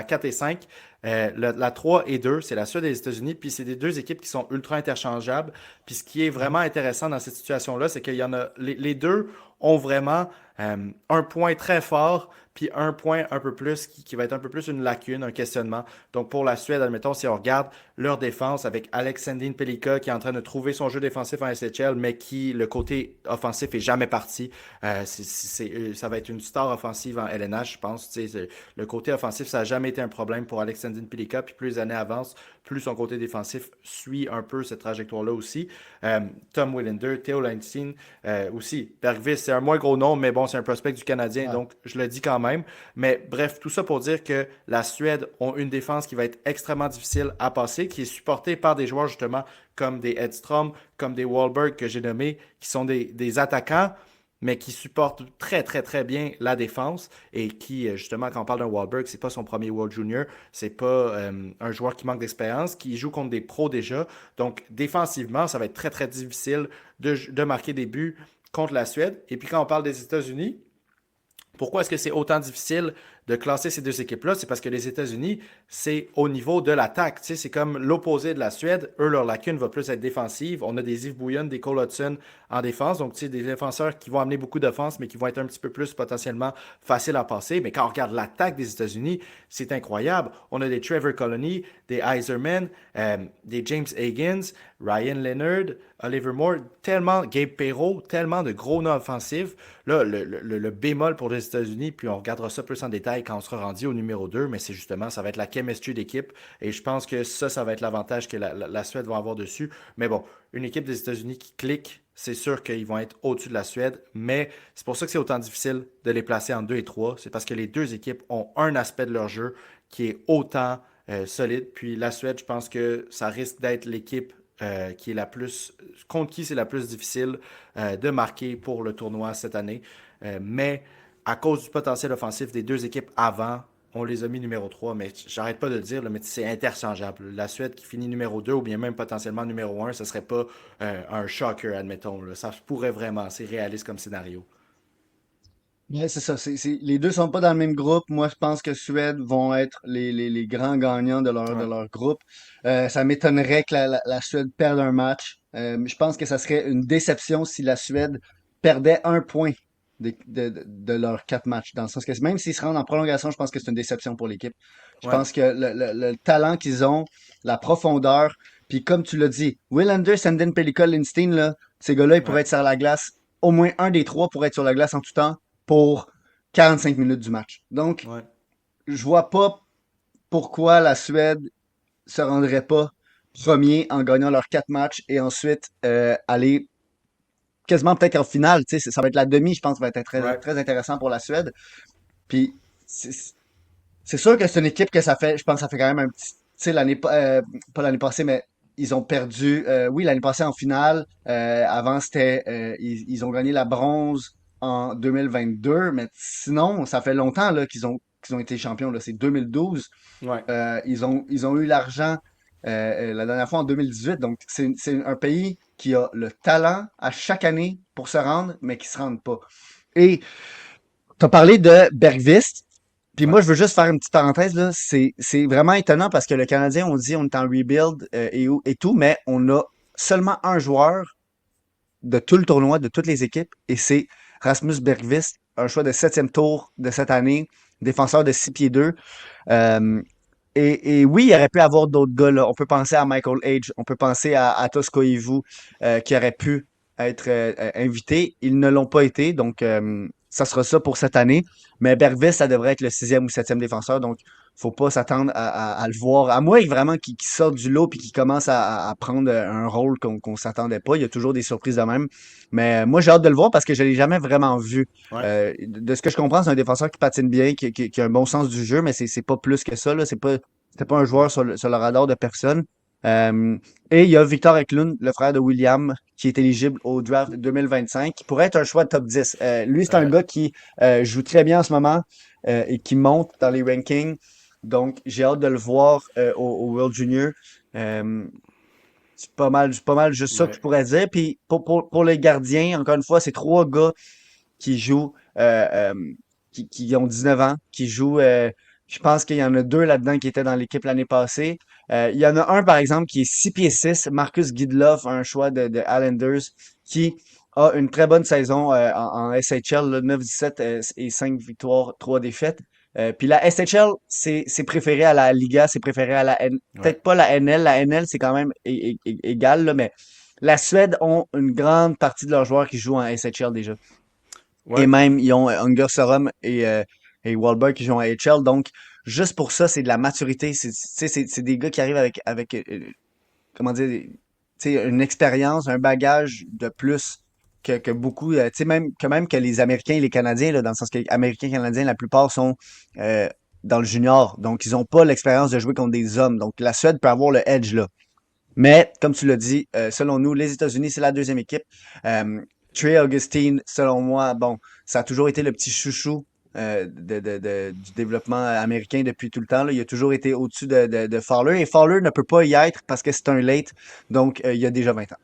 4 et 5. La 3 et 2, c'est la Suède et les États-Unis. Puis c'est des deux équipes qui sont ultra interchangeables. Puis ce qui est vraiment intéressant dans cette situation-là, c'est qu'il y en a. Les deux ont vraiment un point très fort, puis un point un peu plus qui va être un peu plus une lacune, un questionnement. Donc pour la Suède, admettons, si on regarde leur défense avec Alexandrin Pelika qui est en train de trouver son jeu défensif en SHL, mais qui, le côté offensif, est jamais parti. Ça va être une star offensive en LNH, je pense. Le côté offensif, ça n'a jamais été un problème pour Alexandrin Pelika. Puis plus les années avancent, plus son côté défensif suit un peu cette trajectoire-là aussi. Tom Willander, Theo Leinstein aussi. Bergvis, c'est un moins gros nom, mais bon, c'est un prospect du Canadien, Ouais. donc je le dis quand même. Mais bref, tout ça pour dire que la Suède a une défense qui va être extrêmement difficile à passer, qui est supportée par des joueurs justement comme des Edstrom, comme des Wahlberg que j'ai nommés, qui sont des attaquants, mais qui supportent très, très, très bien la défense et qui, justement, quand on parle d'un Wahlberg, c'est pas son premier World Junior, c'est pas un joueur qui manque d'expérience, qui joue contre des pros déjà. Donc, défensivement, ça va être très, très difficile de marquer des buts contre la Suède. Et puis, quand on parle des États-Unis, pourquoi est-ce que c'est autant difficile de classer ces deux équipes-là? C'est parce que les États-Unis, c'est au niveau de l'attaque. Tu sais, c'est comme l'opposé de la Suède. Eux, leur lacune va plus être défensive. On a des Yves Bouillon, des Cole Hudson en défense. Donc, tu sais, des défenseurs qui vont amener beaucoup d'offense, mais qui vont être un petit peu plus potentiellement faciles à passer. Mais quand on regarde l'attaque des États-Unis, c'est incroyable. On a des Trevor Colony, des Iserman, des James Higgins, Ryan Leonard, Oliver Moore, tellement, Gabe Perreault, tellement de gros noms offensifs. Là, le bémol pour les États-Unis, puis on regardera ça plus en détail quand on sera rendu au numéro 2, mais c'est justement, ça va être la chemistry d'équipe. Et je pense que ça va être l'avantage que la Suède va avoir dessus. Mais bon, une équipe des États-Unis qui clique, c'est sûr qu'ils vont être au-dessus de la Suède, mais c'est pour ça que c'est autant difficile de les placer en 2 et 3. C'est parce que les deux équipes ont un aspect de leur jeu qui est autant solide. Puis la Suède, je pense que ça risque d'être l'équipe qui est la plus, contre qui c'est la plus difficile de marquer pour le tournoi cette année. Mais à cause du potentiel offensif des deux équipes avant, on les a mis numéro 3, mais j'arrête pas de le dire, là, mais c'est interchangeable. La Suède qui finit numéro 2 ou bien même potentiellement numéro 1, ce serait pas un shocker, admettons. Là. Ça pourrait vraiment, c'est réaliste comme scénario. Ouais, c'est ça. Les deux sont pas dans le même groupe. Moi, je pense que Suède vont être les grands gagnants de Ouais. leur groupe. Ça m'étonnerait que la Suède perde un match. Je pense que ça serait une déception si la Suède perdait un point de leurs quatre matchs. Dans le sens que même s'ils se rendent en prolongation, je pense que c'est une déception pour l'équipe. Je Ouais. pense que le talent qu'ils ont, la profondeur, puis comme tu l'as dit, Willander, Sandin, Pellikka, Lindstein, là, ces gars-là, ils Ouais. pourraient être sur la glace. Au moins un des trois pourrait être sur la glace en tout temps pour 45 minutes du match. Donc, Ouais. je vois pas pourquoi la Suède se rendrait pas premier en gagnant leurs quatre matchs et ensuite aller quasiment peut-être en finale. Tu sais, ça va être la demi, je pense, va être très, Ouais. très intéressant pour la Suède. Puis, c'est sûr que c'est une équipe que ça fait, je pense, que ça fait quand même un petit, tu sais, pas l'année passée, mais ils ont perdu, oui, l'année passée en finale. Avant, ils ont gagné la bronze en 2022, mais sinon, ça fait longtemps là qu'ils ont été champions. Là, c'est 2012. Ouais. Ils ont eu l'argent la dernière fois en 2018. Donc, c'est un pays qui a le talent à chaque année pour se rendre, mais qui se rendent pas. Et tu as parlé de Bergvist. Puis Ouais. moi, je veux juste faire une petite parenthèse, là. C'est vraiment étonnant parce que le Canadien, on dit on est en rebuild et tout, mais on a seulement un joueur de tout le tournoi, de toutes les équipes, et c'est Rasmus Bergvist, un choix de septième tour de cette année, défenseur de 6 pieds 2. Euh, et oui, il aurait pu avoir d'autres gars, là. On peut penser à Michael Age, on peut penser à Atos Koivu, qui aurait pu être invités. Ils ne l'ont pas été, donc ça sera ça pour cette année. Mais Bergvis, ça devrait être le sixième ou septième défenseur, donc faut pas s'attendre à le voir. À moins vraiment qu'il sorte du lot puis qu'il commence à prendre un rôle qu'on s'attendait pas. Il y a toujours des surprises de même. Mais moi, j'ai hâte de le voir parce que je l'ai jamais vraiment vu. Ouais. De ce que je comprends, c'est un défenseur qui patine bien, qui a un bon sens du jeu, mais c'est pas plus que ça, là. C'est pas un joueur sur le radar de personne. Euh, et il y a Victor Eklund, le frère de William, qui est éligible au draft 2025, qui pourrait être un choix de top 10. Lui, c'est un Ouais, gars qui joue très bien en ce moment et qui monte dans les rankings. Donc, j'ai hâte de le voir au World Junior. Euh, c'est pas mal juste ça que je ouais, pourrais dire. Puis pour les gardiens, encore une fois, c'est trois gars qui jouent, qui ont 19 ans, qui jouent. Je pense qu'il y en a deux là-dedans qui étaient dans l'équipe l'année passée. Il y en a un, par exemple, qui est 6 pieds 6, Marcus Gidlove, un choix de Islanders, qui a une très bonne saison en SHL, là, 9-17 et 5 victoires, 3 défaites. Puis la SHL, c'est préféré à la Liga, c'est préféré à la N. ouais, Peut-être pas la NL. La NL, c'est quand même égal, là, mais la Suède ont une grande partie de leurs joueurs qui jouent en SHL déjà. Et ouais. même, ils ont Unger Sorum et Wahlberg qui jouent en AHL. Donc, juste pour ça, c'est de la maturité. C'est des gars qui arrivent avec comment dire, tu sais, une expérience, un bagage de plus que beaucoup. Tu sais, même que les Américains et les Canadiens, là, dans le sens que les Américains et Canadiens, la plupart sont euh, dans le junior. Donc, ils n'ont pas l'expérience de jouer contre des hommes. Donc, la Suède peut avoir le edge là. Mais, comme tu l'as dit, selon nous, les États-Unis, c'est la deuxième équipe. Euh, Trey Augustine, selon moi, bon, ça a toujours été le petit chouchou du développement américain depuis tout le temps, là. Il a toujours été au-dessus de Fowler. Et Fowler ne peut pas y être parce que c'est un late. Donc, il y a déjà 20 ans.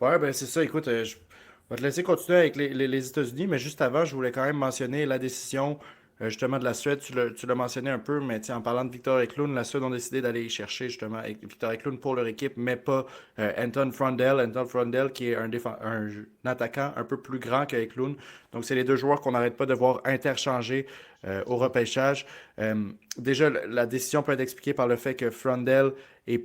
Ouais, ben c'est ça. Écoute, je vais te laisser continuer avec les États-Unis, mais juste avant, je voulais quand même mentionner la décision justement de la Suède. Tu l'as mentionné un peu, mais tiens, en parlant de Victor Eklund, la Suède ont décidé d'aller chercher justement Victor Eklund pour leur équipe, mais pas Anton Frondell. Anton Frondell qui est un attaquant un peu plus grand que Eklund. Donc, c'est les deux joueurs qu'on n'arrête pas de voir interchanger au repêchage. Déjà, la décision peut être expliquée par le fait que Frondell est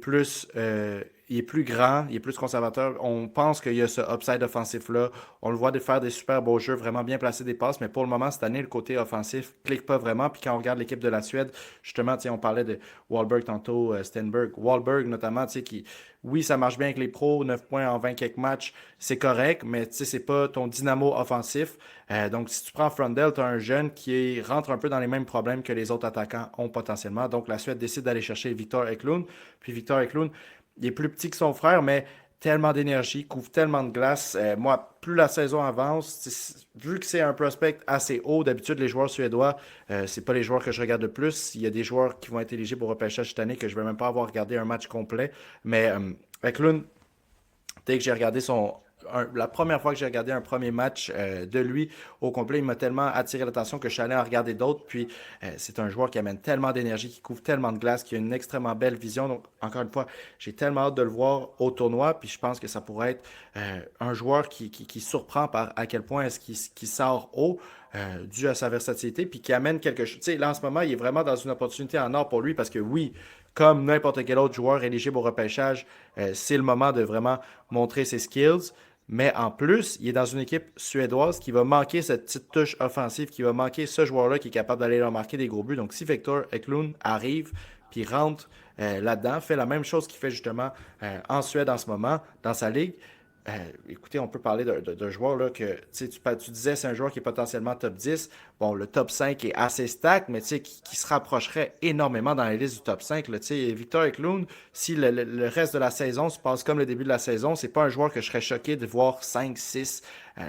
il est plus grand, il est plus conservateur. On pense qu'il y a ce upside offensif-là. On le voit faire des super beaux jeux, vraiment bien placer des passes, mais pour le moment, cette année, le côté offensif clique pas vraiment. Puis quand on regarde l'équipe de la Suède, justement, on parlait de Wahlberg tantôt, Stenberg. Wahlberg, notamment, oui, ça marche bien avec les pros, 9 points en 20 quelques matchs, c'est correct, mais c'est pas ton dynamo offensif. Donc, si tu prends Frondell, tu as un jeune rentre un peu dans les mêmes problèmes que les autres attaquants ont potentiellement. Donc, la Suède décide d'aller chercher Victor Eklund. Puis Victor Eklund, il est plus petit que son frère, mais tellement d'énergie, couvre tellement de glace. Moi, plus la saison avance, vu que c'est un prospect assez haut, d'habitude, les joueurs suédois, c'est pas les joueurs que je regarde le plus. Il y a des joueurs qui vont être éligibles au repêchage cette année que je ne vais même pas avoir regardé un match complet. Mais Eklund, dès que j'ai regardé la première fois que j'ai regardé un premier match de lui au complet, il m'a tellement attiré l'attention que je suis allé en regarder d'autres. Puis c'est un joueur qui amène tellement d'énergie, qui couvre tellement de glace, qui a une extrêmement belle vision. Donc, encore une fois, j'ai tellement hâte de le voir au tournoi. Puis je pense que ça pourrait être un joueur qui surprend par à quel point est-ce qu'il sort haut. Dû à sa versatilité, puis qui amène quelque chose. Tu sais, là, en ce moment, il est vraiment dans une opportunité en or pour lui parce que oui, comme n'importe quel autre joueur éligible au repêchage, c'est le moment de vraiment montrer ses skills. Mais en plus, il est dans une équipe suédoise qui va manquer cette petite touche offensive, qui va manquer ce joueur-là qui est capable d'aller leur marquer des gros buts. Donc, si Victor Eklund arrive, puis rentre là-dedans, fait la même chose qu'il fait justement en Suède en ce moment, dans sa ligue, écoutez, on peut parler d'un joueur là, que tu disais c'est un joueur qui est potentiellement top 10. Bon, le top 5 est assez stack, mais qui se rapprocherait énormément dans les listes du top 5. Là, Victor Eklund, si le reste de la saison se passe comme le début de la saison, c'est pas un joueur que je serais choqué de voir 5, 6,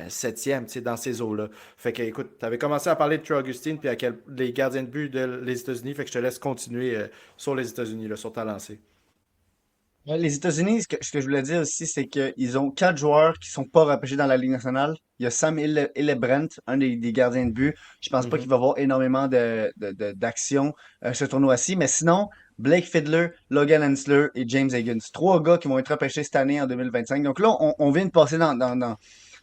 7e dans ces eaux-là. Fait que, écoute, tu avais commencé à parler de Trey Augustine puis les gardiens de but des États-Unis. Fait que je te laisse continuer sur les États-Unis, là, sur ta lancée. Ouais, les États-Unis, ce que je voulais dire aussi, c'est qu'ils ont quatre joueurs qui sont pas repêchés dans la Ligue nationale. Il y a Sam Hillebrand, un des gardiens de but. Je pense pas qu'il Mhm. va avoir énormément d'action ce tournoi-ci. Mais sinon, Blake Fiddler, Logan Hensler et James Higgins. Trois gars qui vont être repêchés cette année en 2025. Donc là, on vient de passer tu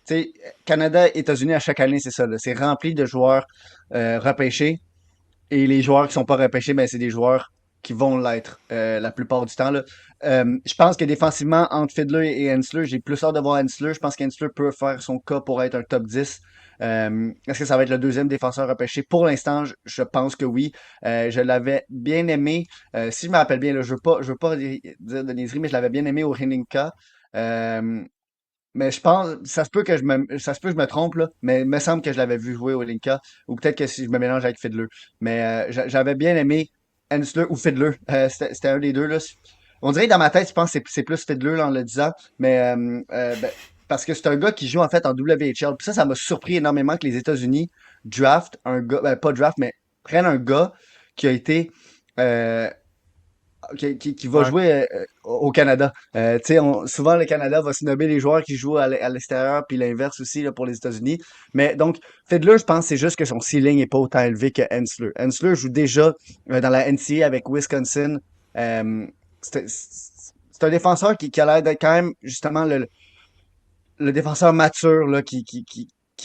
sais, Canada, États-Unis à chaque année, c'est ça, là. C'est rempli de joueurs repêchés. Et les joueurs qui sont pas repêchés, ben, c'est des joueurs qui vont l'être la plupart du temps, là. Je pense que défensivement, entre Fiddler et Hensler, j'ai plus hâte de voir Hensler. Je pense qu'Hensler peut faire son cas pour être un top 10. Est-ce que ça va être le deuxième défenseur repêché? Pour l'instant, je pense que oui. Je l'avais bien aimé. Si je me rappelle bien, là, je veux pas dire de niaiserie, mais je l'avais bien aimé au Hininka. Euh, mais je pense, ça se peut que je me trompe, là, mais il me semble que je l'avais vu jouer au Linka, ou peut-être que si je me mélange avec Fiddler. Mais j'avais bien aimé Hensler ou Fiddler, c'était un des deux, là. On dirait que dans ma tête, je pense que c'est plus Fiddler là, en le disant, mais ben, parce que c'est un gars qui joue en fait en WHL. Puis ça m'a surpris énormément que les États-Unis draftent un gars, ben, pas draft, mais prennent un gars qui a été euh, qui va Ouais. jouer au Canada. Tu sais, souvent le Canada va se nommer les joueurs qui jouent à l'extérieur, puis l'inverse aussi là, pour les États-Unis. Mais donc, Fiddler, je pense que c'est juste que son ceiling est pas autant élevé que Hensler. Hensler joue déjà dans la NCAA avec Wisconsin. Euh, c'est un défenseur qui a l'air d'être quand même justement le défenseur mature là, qui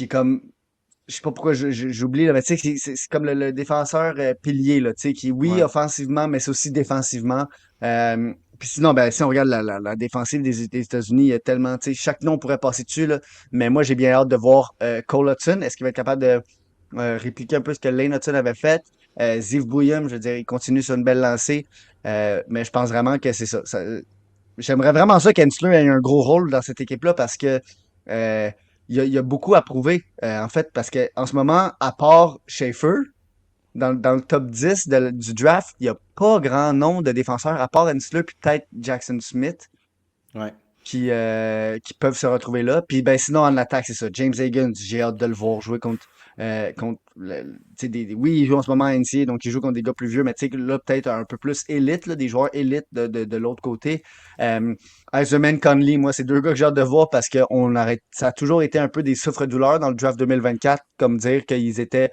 est comme je sais pas pourquoi j'oublie, là, mais tu sais, c'est comme le défenseur pilier, là, tu sais, qui, oui, Ouais. offensivement, mais c'est aussi défensivement. Puis sinon, ben, si on regarde la défensive des États-Unis, il y a tellement, tu sais, chaque nom pourrait passer dessus, là. Mais moi, j'ai bien hâte de voir Cole Hudson. Est-ce qu'il va être capable de répliquer un peu ce que Lane Hudson avait fait? Ziv Bouillum, je veux dire, il continue sur une belle lancée. Mais je pense vraiment que c'est ça. J'aimerais vraiment ça qu'Hensler ait un gros rôle dans cette équipe-là parce que euh, il y a beaucoup à prouver, en fait, parce que en ce moment, à part Schaefer, dans le top 10 du draft, il n'y a pas grand nombre de défenseurs, à part Hensler puis peut-être Jackson Smith, Ouais. qui peuvent se retrouver là. Puis ben sinon en attaque, c'est ça. James Higgins, j'ai hâte de le voir jouer contre tu sais, oui, il joue en ce moment à NCAA, donc il joue contre des gars plus vieux, mais tu sais, là, peut-être un peu plus élite, là, des joueurs élites de l'autre côté. Eiserman, Conley, moi, c'est deux gars que j'ai hâte de voir parce que ça a toujours été un peu des souffres-douleurs dans le draft 2024, comme dire qu'ils étaient,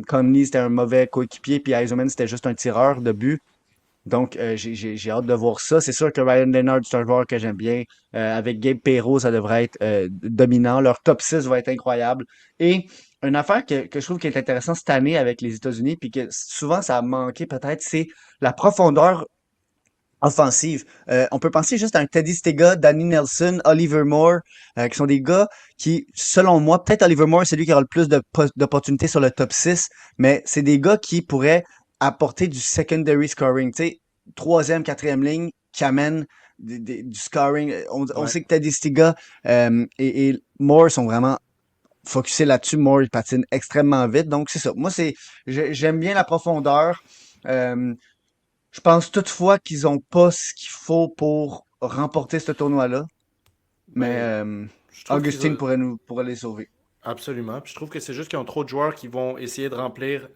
Conley, c'était un mauvais coéquipier, puis Eiserman, c'était juste un tireur de but. Donc, j'ai hâte de voir ça. C'est sûr que Ryan Leonard, c'est un joueur que j'aime bien. Avec Gabe Perreault, ça devrait être dominant. Leur top 6 va être incroyable. Et une affaire que je trouve qui est intéressante cette année avec les États-Unis, puis que souvent ça a manqué peut-être, c'est la profondeur offensive. On peut penser juste à un Teddy Stega, Danny Nelson, Oliver Moore, qui sont des gars qui, selon moi, peut-être Oliver Moore, c'est lui qui aura le plus d'opportunités sur le top 6, mais c'est des gars qui pourraient apporter du secondary scoring, tu sais, troisième, quatrième ligne, qui amènent du scoring. On Ouais. sait que Teddy Stega et Moore sont vraiment focusés là-dessus. Moore, il patine extrêmement vite, donc c'est ça. Moi, j'aime bien la profondeur. Euh, je pense toutefois qu'ils ont pas ce qu'il faut pour remporter ce tournoi-là, mais Ben, je trouve qu'ils Augustine ont... pourrait les sauver. Absolument. Puis je trouve que c'est juste qu'ils ont trop de joueurs qui vont essayer de remplir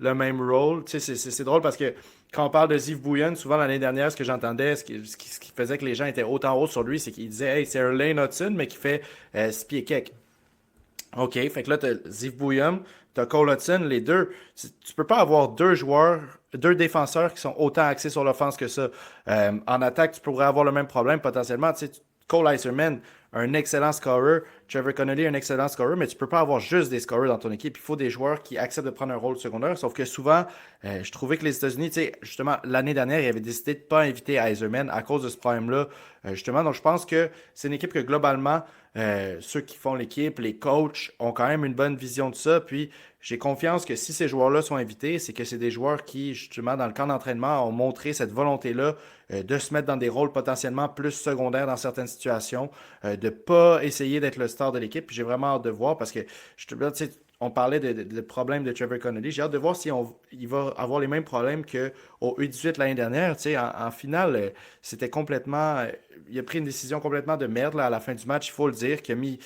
le même rôle. Tu sais, c'est drôle parce que quand on parle de Ziv Bouillon, souvent l'année dernière, ce que j'entendais, ce qui faisait que les gens étaient autant hauts sur lui, c'est qu'ils disaient, hey, c'est un Lane Hudson, mais qui fait 6 pieds quelques. OK, fait que là, t'as Ziv Bouillum, t'as Cole Hudson, les deux. Tu peux pas avoir deux joueurs, deux défenseurs qui sont autant axés sur l'offense que ça. En attaque, tu pourrais avoir le même problème potentiellement. Tu sais, Cole Iserman, un excellent scorer. Trevor Connolly, un excellent scorer, mais tu peux pas avoir juste des scorers dans ton équipe. Il faut des joueurs qui acceptent de prendre un rôle secondaire. Sauf que souvent, je trouvais que les États-Unis, tu sais, justement, l'année dernière, ils avaient décidé de pas inviter Iserman à cause de ce problème-là. Justement, donc je pense que c'est une équipe que globalement, ceux qui font l'équipe, les coachs, ont quand même une bonne vision de ça. Puis j'ai confiance que si ces joueurs-là sont invités, c'est que c'est des joueurs qui, justement, dans le camp d'entraînement, ont montré cette volonté-là de se mettre dans des rôles potentiellement plus secondaires dans certaines situations, de ne pas essayer d'être le star de l'équipe. Puis j'ai vraiment hâte de voir parce que, on parlait de problèmes de Trevor Connolly. J'ai hâte de voir si il va avoir les mêmes problèmes qu'au U18 l'année dernière. Tu sais, en finale, c'était complètement. Il a pris une décision complètement de merde là, à la fin du match, il faut le dire, qui a mis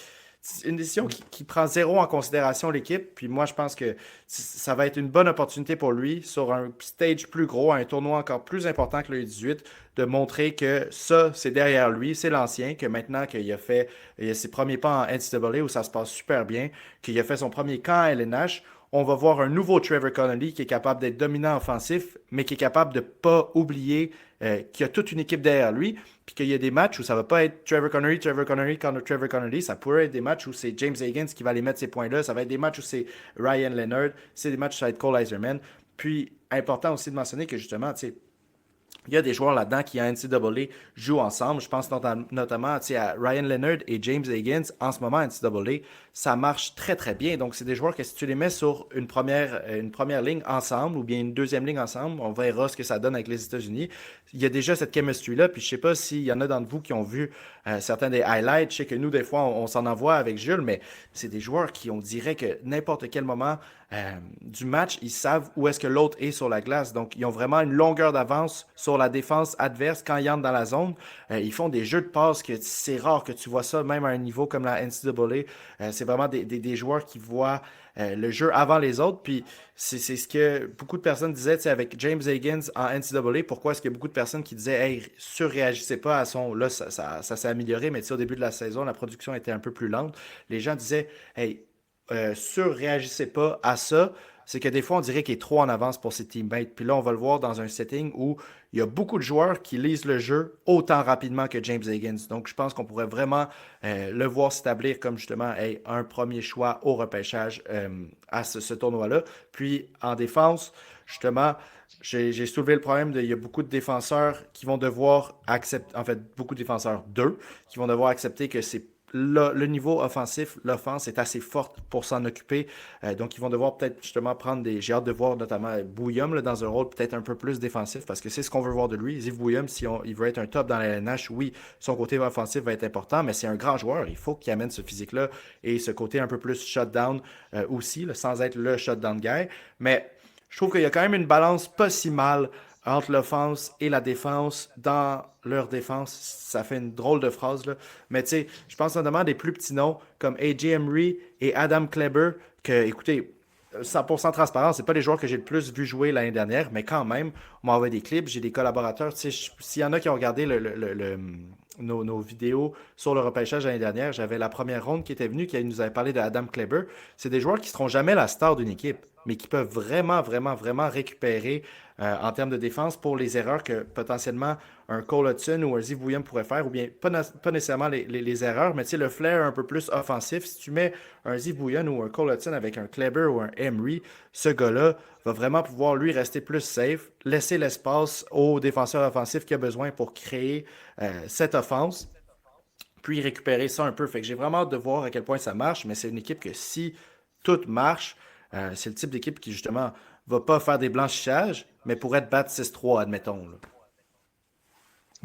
une décision qui prend zéro en considération l'équipe. Puis moi, je pense que ça va être une bonne opportunité pour lui sur un stage plus gros, un tournoi encore plus important que le U18, de montrer que ça, c'est derrière lui, c'est l'ancien, que maintenant il a ses premiers pas en NCAA où ça se passe super bien, qu'il a fait son premier camp à LNH, on va voir un nouveau Trevor Connolly qui est capable d'être dominant offensif, mais qui est capable de ne pas oublier qu'il y a toute une équipe derrière lui, puis qu'il y a des matchs où ça va pas être Trevor Connolly contre Trevor Connolly, ça pourrait être des matchs où c'est James Higgins qui va aller mettre ces points-là, ça va être des matchs où c'est Ryan Leonard, c'est des matchs où ça va être Cole Iserman. Puis, important aussi de mentionner que justement, tu sais, il y a des joueurs là-dedans qui, en NCAA, jouent ensemble. Je pense notamment à Ryan Leonard et James Higgins. En ce moment, en NCAA, ça marche très, très bien. Donc, c'est des joueurs que si tu les mets sur une première ligne ensemble ou bien une deuxième ligne ensemble, on verra ce que ça donne avec les États-Unis. Il y a déjà cette chemistry-là. Puis, je sais pas s'il y en a d'entre vous qui ont vu certains des highlights. Je sais que nous, des fois, on s'en envoie avec Jules, mais c'est des joueurs qui, on dirait que n'importe quel moment, du match, ils savent où est-ce que l'autre est sur la glace. Donc, ils ont vraiment une longueur d'avance sur la défense adverse quand ils entrent dans la zone. Ils font des jeux de passes que c'est rare que tu vois ça, même à un niveau comme la NCAA. C'est vraiment des joueurs qui voient le jeu avant les autres. Puis, c'est ce que beaucoup de personnes disaient, tu sais, avec James Higgins en NCAA. Pourquoi est-ce qu'il y a beaucoup de personnes qui disaient, hey, surréagissez pas à son. Là, ça s'est amélioré, mais tu sais, au début de la saison, la production était un peu plus lente. Les gens disaient, hey, surréagissez pas à ça, c'est que des fois, on dirait qu'il est trop en avance pour ses teammates. Puis là, on va le voir dans un setting où il y a beaucoup de joueurs qui lisent le jeu autant rapidement que James Higgins. Donc, je pense qu'on pourrait vraiment le voir s'établir comme justement hey, un premier choix au repêchage à ce tournoi-là. Puis, en défense, justement, j'ai soulevé le problème il y a beaucoup de défenseurs qui vont devoir accepter, en fait, beaucoup de défenseurs, deux, qui vont devoir accepter que c'est le niveau offensif, l'offense est assez forte pour s'en occuper. Donc, ils vont devoir peut-être justement prendre des. J'ai hâte de voir notamment Bouillum là, dans un rôle peut-être un peu plus défensif parce que c'est ce qu'on veut voir de lui. Yves Bouillum, si il veut être un top dans la LNH, oui, son côté offensif va être important, mais c'est un grand joueur. Il faut qu'il amène ce physique-là et ce côté un peu plus shutdown aussi, là, sans être le shutdown guy. Mais je trouve qu'il y a quand même une balance pas si mal entre l'offense et la défense dans leur défense. Ça fait une drôle de phrase, là. Mais tu sais, je pense notamment à des plus petits noms comme A.J. Emery et Adam Kleber, que, écoutez, 100% transparent, c'est pas les joueurs que j'ai le plus vu jouer l'année dernière, mais quand même, on m'a envoyé des clips, j'ai des collaborateurs. Tu sais, s'il y en a qui ont regardé nos vidéos sur le repêchage l'année dernière, j'avais la première ronde qui était venue, qui nous avait parlé de Adam Kleber. C'est des joueurs qui ne seront jamais la star d'une équipe, mais qui peuvent vraiment, vraiment, vraiment récupérer en termes de défense pour les erreurs que potentiellement un Cole Hudson ou un Ziv Williams pourrait faire, ou bien pas nécessairement les erreurs, mais tu sais, le flair un peu plus offensif. Si tu mets un Ziv Williams ou un Cole Hudson avec un Kleber ou un Emery, ce gars-là va vraiment pouvoir, lui, rester plus safe, laisser l'espace au défenseur offensif qui a besoin pour créer cette offense, puis récupérer ça un peu. Fait que j'ai vraiment hâte de voir à quel point ça marche, mais c'est une équipe que si tout marche, c'est le type d'équipe qui, justement, va pas faire des blanchissages, mais pourrait te battre 6-3, admettons.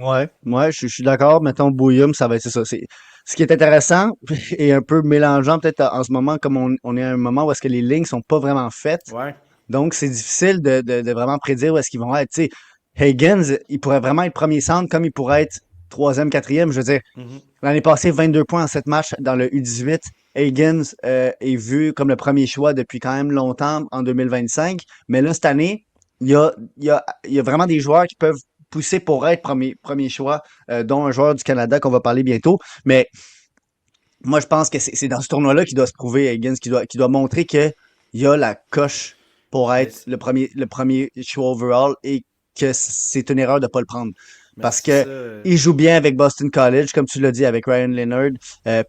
Là. Ouais, je suis d'accord. Mettons, Bouillum, ça va être c'est ça. Ce qui est intéressant et un peu mélangeant peut-être en ce moment, comme on est à un moment où est-ce que les lignes sont pas vraiment faites. Ouais. Donc, c'est difficile de vraiment prédire où est-ce qu'ils vont être. Tu sais, Higgins, il pourrait vraiment être premier centre comme il pourrait être troisième, quatrième. Je veux dire, Mhm. l'année passée, 22 points en 7 matchs dans le U18. Higgins est vu comme le premier choix depuis quand même longtemps en 2025. Mais là, cette année, il y a vraiment des joueurs qui peuvent pousser pour être premier choix, dont un joueur du Canada qu'on va parler bientôt. Mais moi, je pense que c'est dans ce tournoi-là qu'il doit se prouver, Higgins, qui doit montrer qu'il y a la coche pour Mais, être le premier choix overall et que c'est une erreur de ne pas le prendre. mais Parce c'est que ça. il joue bien avec Boston College, comme tu l'as dit, avec Ryan Leonard,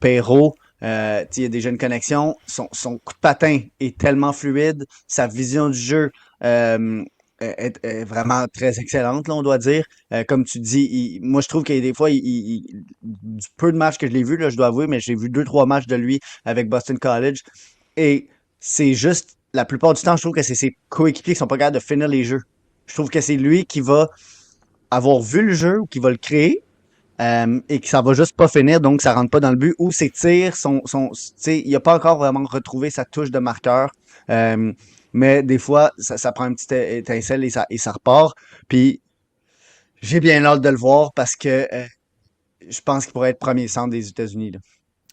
Perrault. Il y a déjà une connexion. Son coup de patin est tellement fluide. Sa vision du jeu euh, est vraiment très excellente, là, on doit dire. Comme tu dis, moi je trouve que des fois, du peu de matchs que je l'ai vu, là, je dois avouer, mais j'ai vu deux, trois matchs de lui avec Boston College. Et c'est juste, la plupart du temps, je trouve que c'est ses coéquipiers qui sont pas capables de finir les jeux. Je trouve que c'est lui qui va avoir vu le jeu ou qui va le créer et que ça va juste pas finir, donc ça rentre pas dans le but. Ou ses tirs il a pas encore vraiment retrouvé sa touche de marqueur. Euh, mais des fois, ça prend une petite étincelle et ça repart. Puis j'ai bien hâte de le voir parce que je pense qu'il pourrait être premier centre des États-Unis. Là.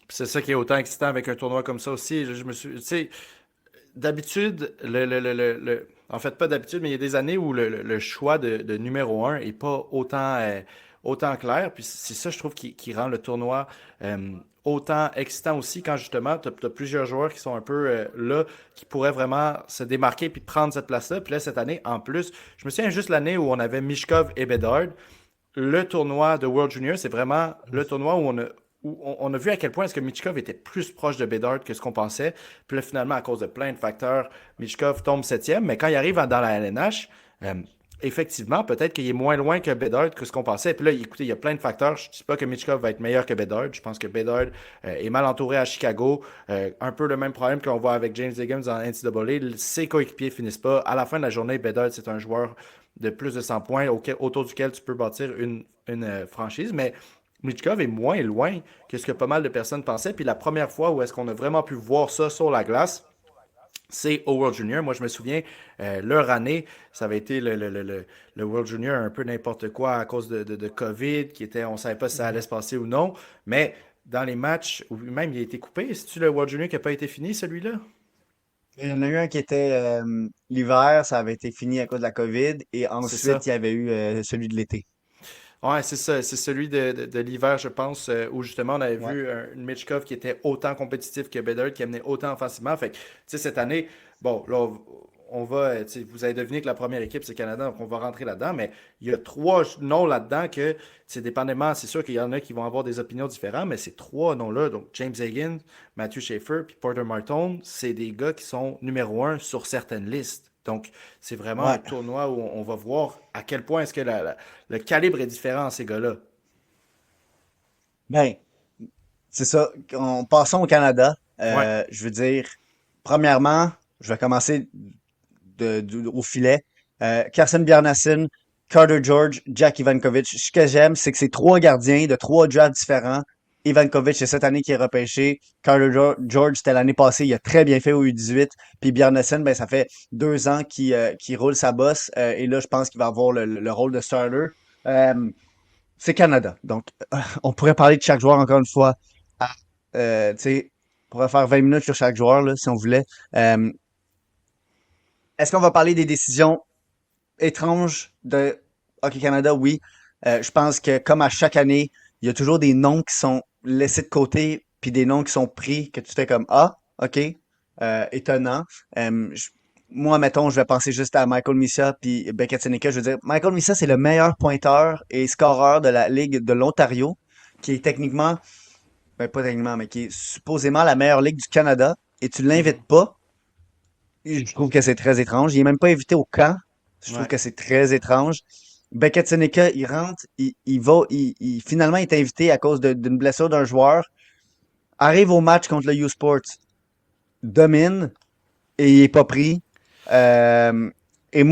Puis c'est ça qui est autant excitant avec un tournoi comme ça aussi. Je me suis, tu sais, d'habitude, en fait, pas d'habitude, mais il y a des années où le choix de numéro un est pas autant clair. Puis c'est ça, je trouve, qui rend le tournoi autant excitant aussi quand justement, tu as plusieurs joueurs qui sont un peu là, qui pourraient vraiment se démarquer puis prendre cette place-là. Puis là, cette année, en plus, je me souviens juste l'année où on avait Mishkov et Bedard. Le tournoi de World Junior, c'est vraiment le tournoi où on a vu à quel point est-ce que Michkov était plus proche de Bedard que ce qu'on pensait. Puis là, finalement, à cause de plein de facteurs, Michkov tombe septième. Mais quand il arrive dans la LNH, effectivement, peut-être qu'il est moins loin que Bedard que ce qu'on pensait. Puis là, écoutez, il y a plein de facteurs. Je ne dis pas que Michkov va être meilleur que Bedard. Je pense que Bedard est mal entouré à Chicago. Un peu le même problème qu'on voit avec James Higgins en NCAA. Ses coéquipiers finissent pas. À la fin de la journée, Bedard, c'est un joueur de plus de 100 points autour duquel tu peux bâtir une franchise. Mais Michkov est moins loin que ce que pas mal de personnes pensaient. Puis la première fois où est-ce qu'on a vraiment pu voir ça sur la glace, c'est au World Junior. Moi, je me souviens, leur année, ça avait été le World Junior un peu n'importe quoi à cause de COVID, on ne savait pas si ça allait Mhm. se passer ou non. Mais dans les matchs, ou même il a été coupé. C'est-tu le World Junior qui n'a pas été fini, celui-là? Il y en a eu un qui était l'hiver, ça avait été fini à cause de la COVID, et C'est ensuite ça. il y avait eu celui de l'été. Ouais, c'est ça. C'est celui de l'hiver, je pense, où justement on avait Ouais. vu une Mitchkov qui était autant compétitif que Bedard, qui amenait autant offensivement. Fait que, tu sais, cette année, bon, là, on va, tu sais, vous avez deviné que la première équipe, c'est Canada, donc on va rentrer là-dedans, mais il y a trois noms là-dedans que, c'est dépendamment, c'est sûr qu'il y en a qui vont avoir des opinions différentes, mais ces trois noms-là, donc James Higgins, Matthew Schaefer, puis Porter Martone, c'est des gars qui sont numéro un sur certaines listes. Donc, c'est vraiment un Ouais. tournoi où on va voir à quel point est-ce que le calibre est différent, ces gars-là. Ben, c'est ça. Passons au Canada. Ouais. Je veux dire, premièrement, je vais commencer au filet. Carson Bjarnason, Carter George, Jack Ivankovic. Ce que j'aime, c'est que c'est trois gardiens de trois drafts différents. Ivankovic, c'est cette année qui est repêché. George, c'était l'année passée. Il a très bien fait au U18. Puis Bjarnason, ben, ça fait 2 ans qu'il roule sa bosse. Et là, je pense qu'il va avoir le rôle de starter. Euh, c'est Canada. Donc, on pourrait parler de chaque joueur encore une fois. Tu sais, on pourrait faire 20 minutes sur chaque joueur, là, si on voulait. Euh, Est-ce qu'on va parler des décisions étranges de Hockey Canada? Oui. Je pense que, comme à chaque année, il y a toujours des noms qui sont laissés de côté, puis des noms qui sont pris, que tu fais comme Ah, OK, étonnant. Euh, je- Moi, mettons, je vais penser juste à Michael Missa puis Beckett Seneca. Je veux dire, Michael Missa, c'est le meilleur pointeur et scoreur de la Ligue de l'Ontario, qui est techniquement, ben pas techniquement, mais qui est supposément la meilleure ligue du Canada, et tu Mhm. l'invites pas. Je trouve que c'est très étrange. Il est même pas invité au camp. Je trouve Ouais. que c'est très étrange. Beckett Seneca, il rentre, il va, finalement, il est invité à cause d'une blessure d'un joueur, arrive au match contre le U-Sports, domine, et il est pas pris. Euh, et et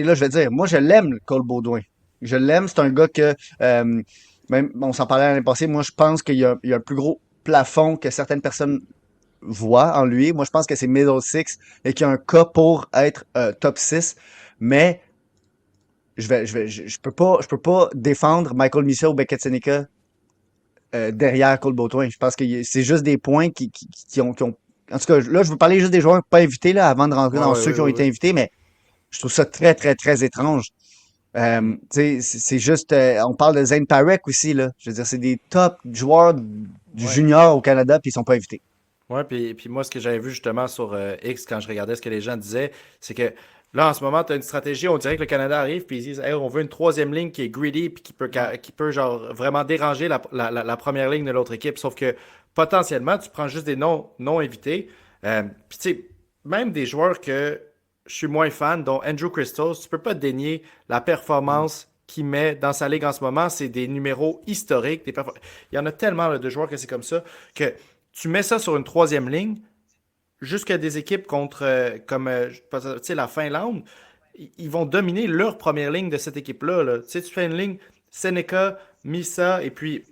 là, je vais dire, moi, je l'aime, Cole Baudouin. Je l'aime, c'est un gars que, même, on s'en parlait l'année passée, moi, je pense qu'il y a un plus gros plafond que certaines personnes voient en lui. Moi, je pense que c'est middle six et qu'il y a un cas pour être top 6. Mais je peux pas défendre Michael Missa ou Beckett Seneca derrière Cole Baudouin. Je pense que c'est juste des points qui ont. En tout cas, là, je veux parler juste des joueurs pas invités là, avant de rentrer Ouais, dans ouais, ceux ouais, qui ont ouais, été ouais. invités, mais je trouve ça très, très, très étrange. Tu Mhm. sais, c'est juste, on parle de Zane Parek aussi, là. Je veux dire, c'est des top joueurs du Ouais. junior au Canada, puis ils sont pas invités. Ouais, puis moi, ce que j'avais vu justement sur X quand je regardais ce que les gens disaient, c'est que là, en ce moment, tu as une stratégie, on dirait que le Canada arrive, puis ils disent, hey, on veut une troisième ligne qui est greedy, puis Ouais. qui peut genre vraiment déranger la première ligne de l'autre équipe. Sauf que potentiellement, tu prends juste des noms non invités. Puis tu sais, même des joueurs que je suis moins fan, dont Andrew Christos, tu peux pas dénier la Mhm. performance qu'il met dans sa ligue en ce moment. C'est des numéros historiques. Il y en a tellement là, de joueurs que c'est comme ça que tu mets ça sur une troisième ligne, jusqu'à des équipes contre, comme tu sais, la Finlande, ils vont dominer leur première ligne de cette équipe-là. Là. Tu sais, tu fais une ligne Seneca, Misa et puis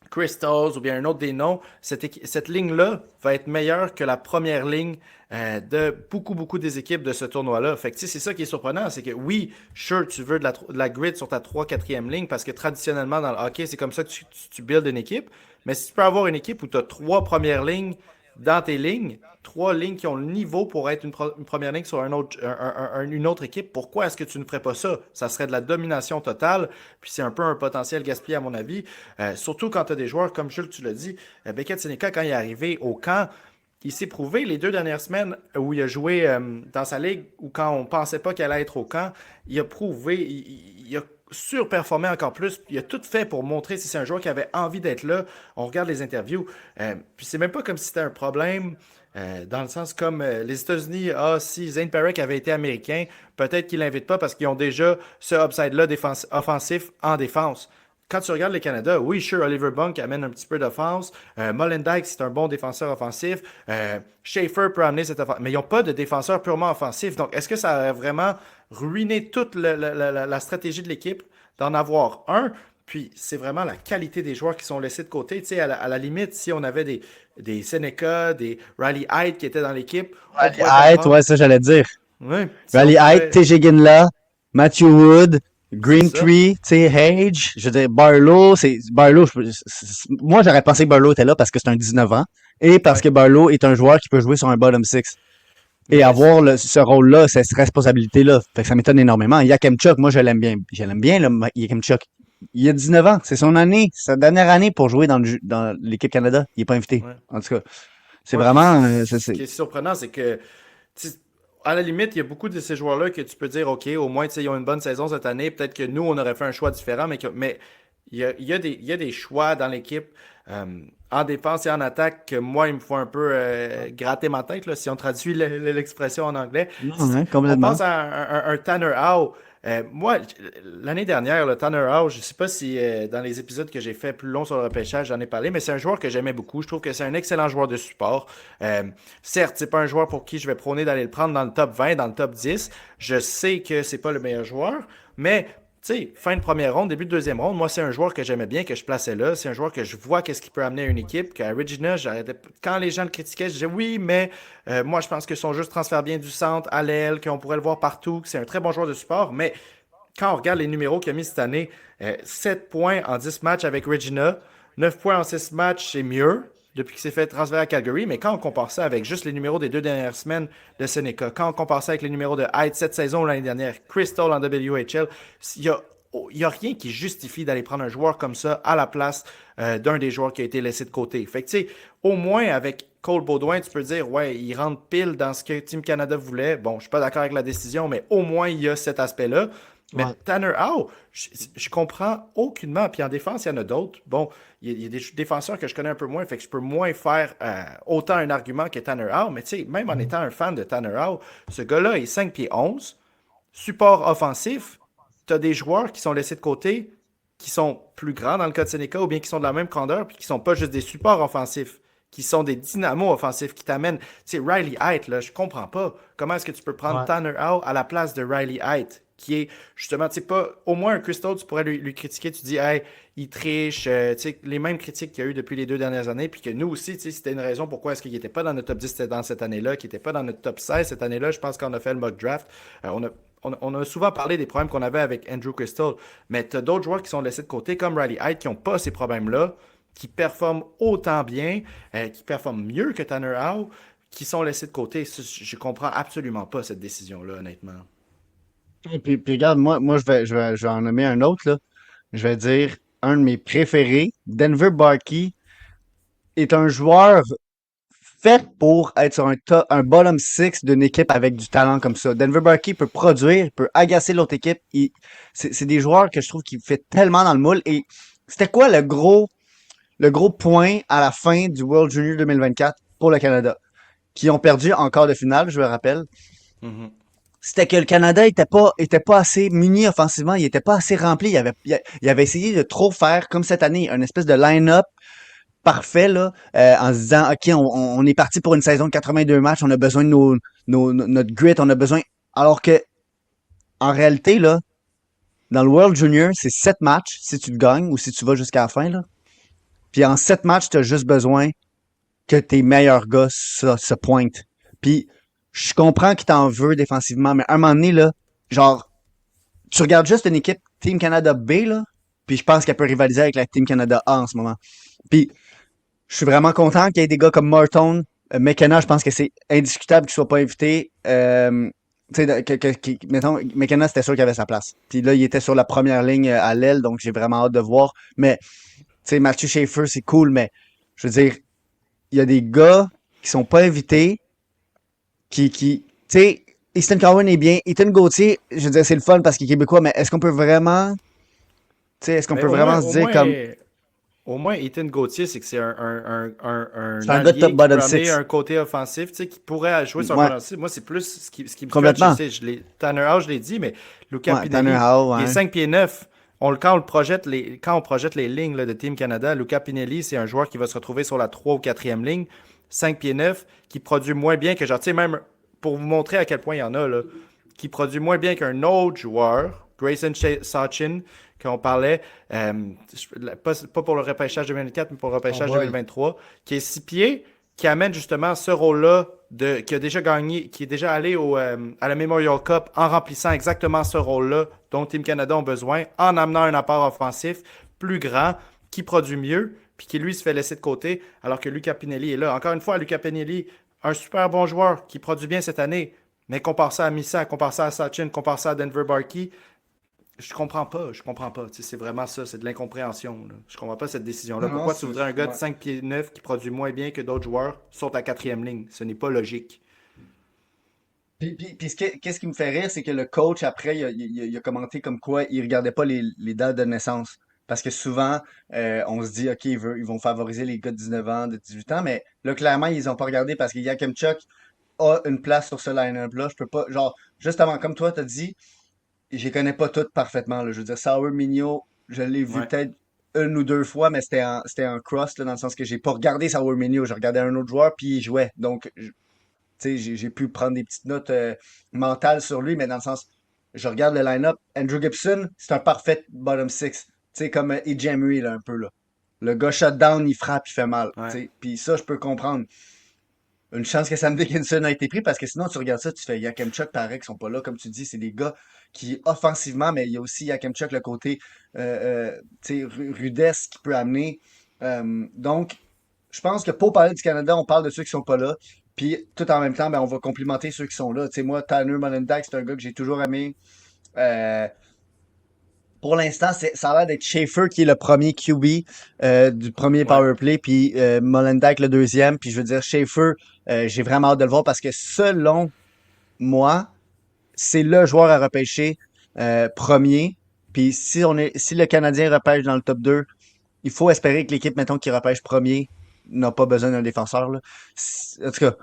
Crystals ou bien un autre des noms, cette ligne-là va être meilleure que la première ligne de beaucoup, beaucoup des équipes de ce tournoi-là. Fait que, tu sais, c'est ça qui est surprenant, c'est que oui, sure, tu veux de la grid sur ta 3 4e ligne parce que traditionnellement dans le hockey, c'est comme ça que tu builds une équipe. Mais si tu peux avoir une équipe où tu as 3 premières lignes dans tes lignes, 3 lignes qui ont le niveau pour être une première ligne sur une autre équipe, pourquoi est-ce que tu ne ferais pas ça? Ça serait de la domination totale, puis c'est un peu un potentiel gaspillé à mon avis. Surtout quand tu as des joueurs, comme Jules, tu l'as dit, Beckett Seneca, quand il est arrivé au camp, il s'est prouvé les 2 dernières semaines où il a joué dans sa ligue, ou quand on pensait pas qu'il allait être au camp, il a prouvé, il a surperformé encore plus. Il a tout fait pour montrer si c'est un joueur qui avait envie d'être là. On regarde les interviews. Puis c'est même pas comme si c'était un problème. Dans le sens comme les États-Unis, ah, si Zane Parek avait été américain, peut-être qu'ils l'invitent pas parce qu'ils ont déjà ce upside-là offensif en défense. Quand tu regardes le Canada, oui, sure, Oliver Bunk amène un petit peu d'offense. Molendyk, c'est un bon défenseur offensif. Schaefer peut amener cette offense. Mais ils n'ont pas de défenseur purement offensif. Donc, est-ce que ça a vraiment ruiné toute la stratégie de l'équipe d'en avoir un? Puis c'est vraiment la qualité des joueurs qui sont laissés de côté. Tu sais, à la limite, si on avait des Seneca, des Riley Hyde qui étaient dans l'équipe, on Riley pourrait Height, comprendre. ouais, ça j'allais dire. Oui, on Riley Height, pourrait. TJ Ginla, Matthew Wood, C'est ça. Greentree, tu sais, Hage, je veux dire, Barlow, moi j'aurais pensé que Barlow était là parce que c'est un 19 ans et parce Ouais. que Barlow est un joueur qui peut jouer sur un bottom six. Et Mais avoir ce rôle-là, cette responsabilité-là, fait que ça m'étonne énormément. Yakemchuk, moi je l'aime bien. Je l'aime bien, là, Yakemchuk. Il a 19 ans, c'est son année, sa dernière année pour jouer dans l'équipe Canada. Il est pas invité. ouais. En tout cas, c'est Ouais, puis vraiment, ce qui est surprenant, c'est que tu sais, à la limite, il y a beaucoup de ces joueurs-là que tu peux dire, OK, au moins, tu sais, ils ont une bonne saison cette année. Peut-être que nous, on aurait fait un choix différent, mais il y a des choix dans l'équipe en défense et en attaque que moi, il me faut un peu gratter ma tête, là, si on traduit l'expression en anglais. non, hein, On complètement. pense à un Tanner Howe. Moi, l'année dernière, le Tanner Howe, je ne sais pas si dans les épisodes que j'ai fait plus long sur le repêchage, j'en ai parlé, mais c'est un joueur que j'aimais beaucoup. Je trouve que c'est un excellent joueur de support. Certes, c'est pas un joueur pour qui je vais prôner d'aller le prendre dans le top 20, dans le top 10. Je sais que c'est pas le meilleur joueur, mais tu sais, fin de première ronde, début de deuxième ronde, moi, c'est un joueur que j'aimais bien, que je plaçais là. C'est un joueur que je vois qu'est-ce qu'il peut amener à une équipe. Qu'à Regina, quand les gens le critiquaient, je disais oui, mais moi, je pense que son jeu se transfère bien du centre à l'aile, qu'on pourrait le voir partout, que c'est un très bon joueur de support. Mais quand on regarde les numéros qu'il a mis cette année, 7 points en 10 matchs avec Regina, 9 points en 6 matchs, c'est mieux depuis qu'il s'est fait transférer à Calgary. Mais quand on compare ça avec juste les numéros des 2 dernières semaines de Seneca, quand on compare ça avec les numéros de Hyde cette saison ou l'année dernière, Crystal en WHL, il y a il n'y a rien qui justifie d'aller prendre un joueur comme ça à la place d'un des joueurs qui a été laissé de côté. Fait que, tu sais, au moins avec Cole Baudouin, tu peux dire, ouais, il rentre pile dans ce que Team Canada voulait. Bon, je suis pas d'accord avec la décision, mais au moins il y a cet aspect-là. Mais Ouais. Tanner Howe, je comprends aucunement. Puis en défense, il y en a d'autres. Bon, il y a des défenseurs que je connais un peu moins, fait que je peux moins faire autant un argument que Tanner Howe. Mais tu sais, même en étant un fan de Tanner Howe, ce gars-là est 5 pieds 11, support offensif. Tu as des joueurs qui sont laissés de côté, qui sont plus grands dans le cas de Seneca, ou bien qui sont de la même grandeur, puis qui sont pas juste des supports offensifs, qui sont des dynamos offensifs, qui t'amènent. Tu sais, Riley Height, là, je comprends pas. Comment est-ce que tu peux prendre Ouais. Tanner Howe à la place de Riley Height, qui est justement, tu sais, pas. Au moins, un Crystal, tu pourrais lui critiquer, tu dis, hey, il triche, tu sais, les mêmes critiques qu'il y a eu depuis les 2 dernières années, puis que nous aussi, tu sais, c'était une raison pourquoi est-ce qu'il n'était pas dans notre top 10 dans cette année-là, qu'il n'était pas dans notre top 16 cette année-là. Je pense qu'on a fait le mock draft. On a souvent parlé des problèmes qu'on avait avec Andrew Crystal, mais tu as d'autres joueurs qui sont laissés de côté, comme Riley Hyde, qui n'ont pas ces problèmes-là, qui performent autant bien, qui performent mieux que Tanner Howe, qui sont laissés de côté. Je comprends absolument pas cette décision-là, honnêtement. Puis regarde, je vais en nommer un autre, là. Je vais dire un de mes préférés, Denver Barkey, est un joueur fait pour être sur un bottom six d'une équipe avec du talent comme ça. Denver Barkey peut produire, il peut agacer l'autre équipe. C'est des joueurs que je trouve qui fait tellement dans le moule. Et c'était quoi le gros point à la fin du World Junior 2024 pour le Canada? Qui ont perdu en quart de finale, je me rappelle. Mhm. C'était que le Canada était pas assez muni offensivement, il était pas assez rempli. Il avait essayé de trop faire, comme cette année, une espèce de line-up parfait, là, en se disant, OK, on est parti pour une saison de 82 matchs, on a besoin de notre grit, on a besoin. Alors que, en réalité, là, dans le World Junior, c'est 7 matchs si tu te gagnes ou si tu vas jusqu'à la fin, là. Puis en 7 matchs, tu as juste besoin que tes meilleurs gars se pointent. Puis je comprends qu'il t'en veut défensivement, mais à un moment donné, là, genre, tu regardes juste une équipe Team Canada B, là, puis je pense qu'elle peut rivaliser avec la Team Canada A en ce moment. Puis je suis vraiment content qu'il y ait des gars comme Martin, McKenna, je pense que c'est indiscutable qu'il soit pas invité. Tu sais, mettons, McKenna, c'était sûr qu'il avait sa place. Puis là, il était sur la première ligne à l'aile, donc j'ai vraiment hâte de voir. Mais, tu sais, Matthew Schaefer, c'est cool, mais je veux dire, il y a des gars qui sont pas invités, tu sais, Easton Cowan est bien. Ethan Gauthier, je veux dire, c'est le fun parce qu'il est québécois, mais est-ce qu'on peut vraiment, tu sais, est-ce qu'on Mais peut vraiment se dire comme, au moins, Ethan Gauthier, c'est que c'est c'est un un gars de top allié qui peut bottom amener six. un côté offensif, tu sais, qui pourrait jouer sur un Ouais, balancier. Moi, c'est plus ce qui me stretch. Je complètement. sais, Tanner Howe, je l'ai dit, mais Luca Ouais, Tanner Pinelli, Howe, il est ouais. 5 pieds 9. Quand on projette les lignes là, de Team Canada, Luca Pinelli, c'est un joueur qui va se retrouver sur la 3 ou quatrième ligne, 5 pieds 9, qui produit moins bien que genre, tu sais, même pour vous montrer à quel point il y en a, là, qui produit moins bien qu'un autre joueur, Grayson Sachin, qu'on parlait, pas pour le repêchage 2024, mais pour le Oh repêchage boy. 2023, qui est 6 pieds, qui amène justement ce rôle-là, qui a déjà gagné, qui est déjà allé à la Memorial Cup en remplissant exactement ce rôle-là dont Team Canada ont besoin, en amenant un apport offensif plus grand, qui produit mieux, puis qui lui se fait laisser de côté, alors que Luca Pinelli est là. Encore une fois, Luca Pinelli, un super bon joueur qui produit bien cette année, mais compare ça à Missa, compare ça à Sachin, compare ça à Denver Barkey, je comprends pas. Tu sais, c'est vraiment ça, c'est de l'incompréhension. Là. Je comprends pas cette décision-là. Non, non, Pourquoi tu voudrais un gars de ouais. 5 pieds 9 qui produit moins bien que d'autres joueurs sur ta quatrième ligne? Ce n'est pas logique. Puis qu'est-ce qui me fait rire, c'est que le coach, après, il a commenté comme quoi il regardait pas les dates de naissance. Parce que souvent, on se dit, OK, ils vont favoriser les gars de 19 ans, de 18 ans, mais là, clairement, ils ont pas regardé parce que Yakemchuk a une place sur ce line-up-là. Je peux pas, genre, juste avant, comme toi, t'as dit, je les connais pas toutes parfaitement, là. Je veux dire, Sauer Mignon, je l'ai vu Ouais. peut-être une ou deux fois, mais c'était en cross, là, dans le sens que j'ai pas regardé Sauer Mignon, j'ai regardé un autre joueur, puis il jouait. Donc, tu sais, j'ai pu prendre des petites notes mentales sur lui, mais dans le sens, je regarde le line-up. Andrew Gibson, c'est un parfait bottom six. Tu sais, comme E.J. Emery, là, un peu, là. Le gars shutdown, il frappe, il fait mal. Tu Ouais. sais. Puis ça, je peux comprendre. Une chance que Sam Dickinson a été pris parce que sinon, tu regardes ça, tu fais Yakemchuk, pareil, qui sont pas là. Comme tu dis, c'est des gars qui, offensivement, mais il y a aussi Yakemchuk, le côté tu sais, rudesse qui peut amener. Donc, je pense que pour parler du Canada, on parle de ceux qui sont pas là. Puis tout en même temps, ben, on va complimenter ceux qui sont là. Tu sais, moi, Tanner Molendyk, c'est un gars que j'ai toujours aimé. Euh, pour l'instant, ça a l'air d'être Schaefer qui est le premier QB du premier Ouais. power play, puis Molendyk le deuxième. Puis je veux dire, Schaefer, j'ai vraiment hâte de le voir parce que selon moi, c'est le joueur à repêcher premier. Puis si le Canadien repêche dans le top 2, il faut espérer que l'équipe, mettons, qui repêche premier, n'a pas besoin d'un défenseur. Là. En tout cas,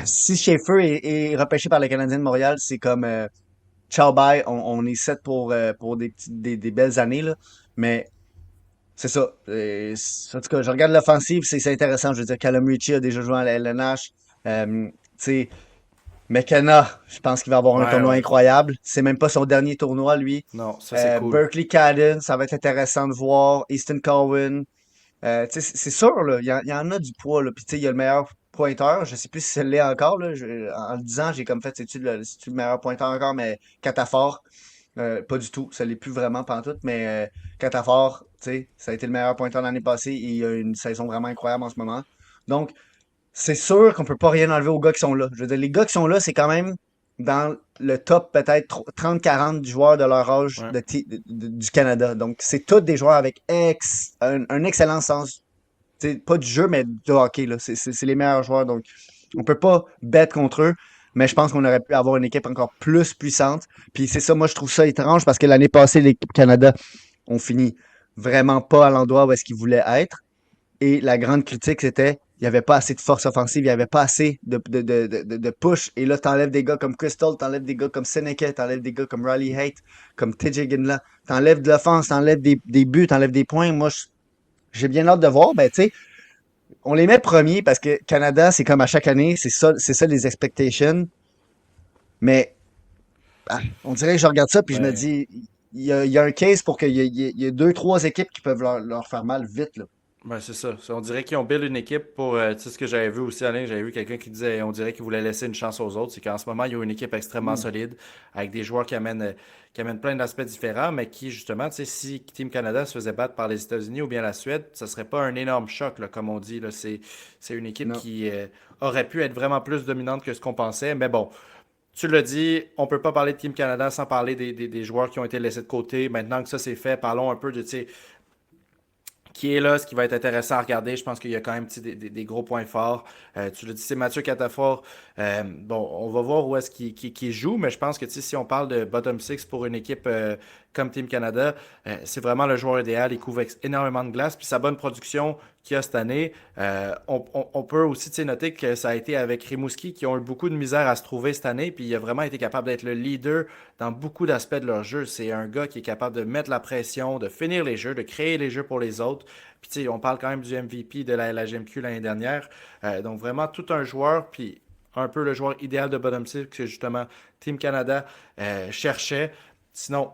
si Schaefer est repêché par le Canadien de Montréal, c'est comme ciao bye, on est set pour des belles années. Là. Mais c'est ça. En tout cas, je regarde l'offensive, c'est intéressant. Je veux dire, Callum Ritchie a déjà joué à la LNH. Tu sais, McKenna, je pense qu'il va avoir un Ouais, tournoi ouais. incroyable. C'est même pas son dernier tournoi, lui. Non, ça c'est cool. Berkeley Cadden, ça va être intéressant de voir. Easton Cowan. Tu sais, c'est sûr, là, il y en a du poids. Là. Puis, tu sais, il y a le meilleur pointeur. Je sais plus si c'est l'est encore. Là. En le disant, j'ai comme fait, c'est-tu le meilleur pointeur encore, mais Catafort, pas du tout. Ça l'est plus vraiment pantoute, mais Catafort, tu sais, ça a été le meilleur pointeur l'année passée et il a une saison vraiment incroyable en ce moment. Donc, c'est sûr qu'on peut pas rien enlever aux gars qui sont là. Je veux dire, les gars qui sont là, c'est quand même dans le top peut-être 30-40 joueurs de leur âge Ouais. du Canada. Donc, c'est tous des joueurs avec un excellent sens, tu sais, pas du jeu, mais du hockey. Là. C'est les meilleurs joueurs. Donc, on peut pas bête contre eux, mais je pense qu'on aurait pu avoir une équipe encore plus puissante. Puis c'est ça, moi, je trouve ça étrange parce que l'année passée, l'équipe Canada ont fini vraiment pas à l'endroit où est-ce qu'ils voulaient être. Et la grande critique, c'était il n'y avait pas assez de force offensive, il n'y avait pas assez de push. Et là, t'enlèves des gars comme Crystal, t'enlèves des gars comme Seneca, t'enlèves des gars comme Riley Haight, comme TJ Ginla. T'enlèves de l'offense, t'enlèves des buts, t'enlèves des points. Moi, j'ai bien hâte de voir. Ben, tu sais, on les met premiers parce que Canada, c'est comme à chaque année, c'est ça les expectations. Mais on dirait que je regarde ça puis je me Ben, dis, il y a un case pour qu'il y ait deux, trois équipes qui peuvent leur faire mal vite. Là. ben, c'est ça. On dirait qu'ils ont build une équipe pour. Tu sais, ce que j'avais vu aussi, Alain, j'avais vu quelqu'un qui disait on dirait qu'ils voulaient laisser une chance aux autres. C'est qu'en ce moment, ils ont une équipe extrêmement Mm. solide, avec des joueurs qui amènent plein d'aspects différents, mais qui, justement, tu sais, si Team Canada se faisait battre par les États-Unis ou bien la Suède, ça serait pas un énorme choc, là, comme on dit. Là. C'est une équipe Non. qui aurait pu être vraiment plus dominante que ce qu'on pensait. Mais bon, tu l'as dit, on peut pas parler de Team Canada sans parler des joueurs qui ont été laissés de côté. Maintenant que ça c'est fait, parlons un peu de, tu sais, qui est là, ce qui va être intéressant à regarder. Je pense qu'il y a quand même des gros points forts. Tu l'as dit, c'est Mathieu Catafort. Bon, on va voir où est-ce qu'il joue, mais je pense que si on parle de bottom six pour une équipe comme Team Canada, c'est vraiment le joueur idéal. Il couvre énormément de glace. Puis sa bonne production qu'il a cette année, on peut aussi noter que ça a été avec Rimouski qui ont eu beaucoup de misère à se trouver cette année. Puis il a vraiment été capable d'être le leader dans beaucoup d'aspects de leur jeu. C'est un gars qui est capable de mettre la pression, de finir les jeux, de créer les jeux pour les autres. Puis tu sais, on parle quand même du MVP de la LHMQ l'année dernière. Donc vraiment tout un joueur, puis un peu le joueur idéal de bottom six que justement Team Canada cherchait. Sinon,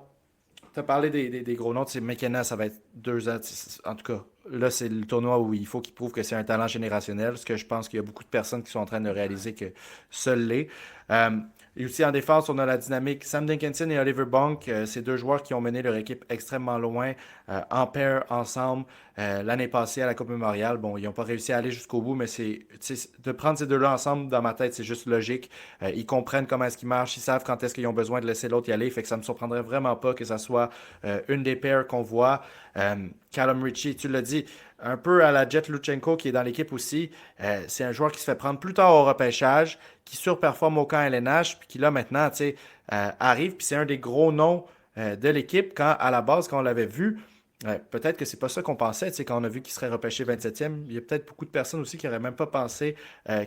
as parlé des gros noms. McKenna, ça va être 2 ans. En tout cas, là, c'est le tournoi où il faut qu'il prouve que c'est un talent générationnel. Ce que je pense qu'il y a beaucoup de personnes qui sont en train de réaliser que seul l'est. Euh, et aussi en défense, on a la dynamique Sam Dinkinson et Oliver Bonk. C'est deux joueurs qui ont mené leur équipe extrêmement loin en paire ensemble l'année passée à la Coupe Memorial. Bon, ils n'ont pas réussi à aller jusqu'au bout, mais de prendre ces deux-là ensemble dans ma tête, c'est juste logique. Ils comprennent comment est-ce qu'ils marchent, ils savent quand est-ce qu'ils ont besoin de laisser l'autre y aller. Fait que ça me surprendrait vraiment pas que ça soit une des paires qu'on voit. Callum Ritchie, tu l'as dit, un peu à la Jet Luchenko qui est dans l'équipe aussi. C'est un joueur qui se fait prendre plus tard au repêchage, qui surperforme au camp LNH, puis qui là maintenant, tu sais, arrive, puis c'est un des gros noms de l'équipe quand à la base, quand on l'avait vu. Peut-être que c'est pas ça qu'on pensait, tu sais, quand on a vu qu'il serait repêché 27e. Il y a peut-être beaucoup de personnes aussi qui n'auraient même pas pensé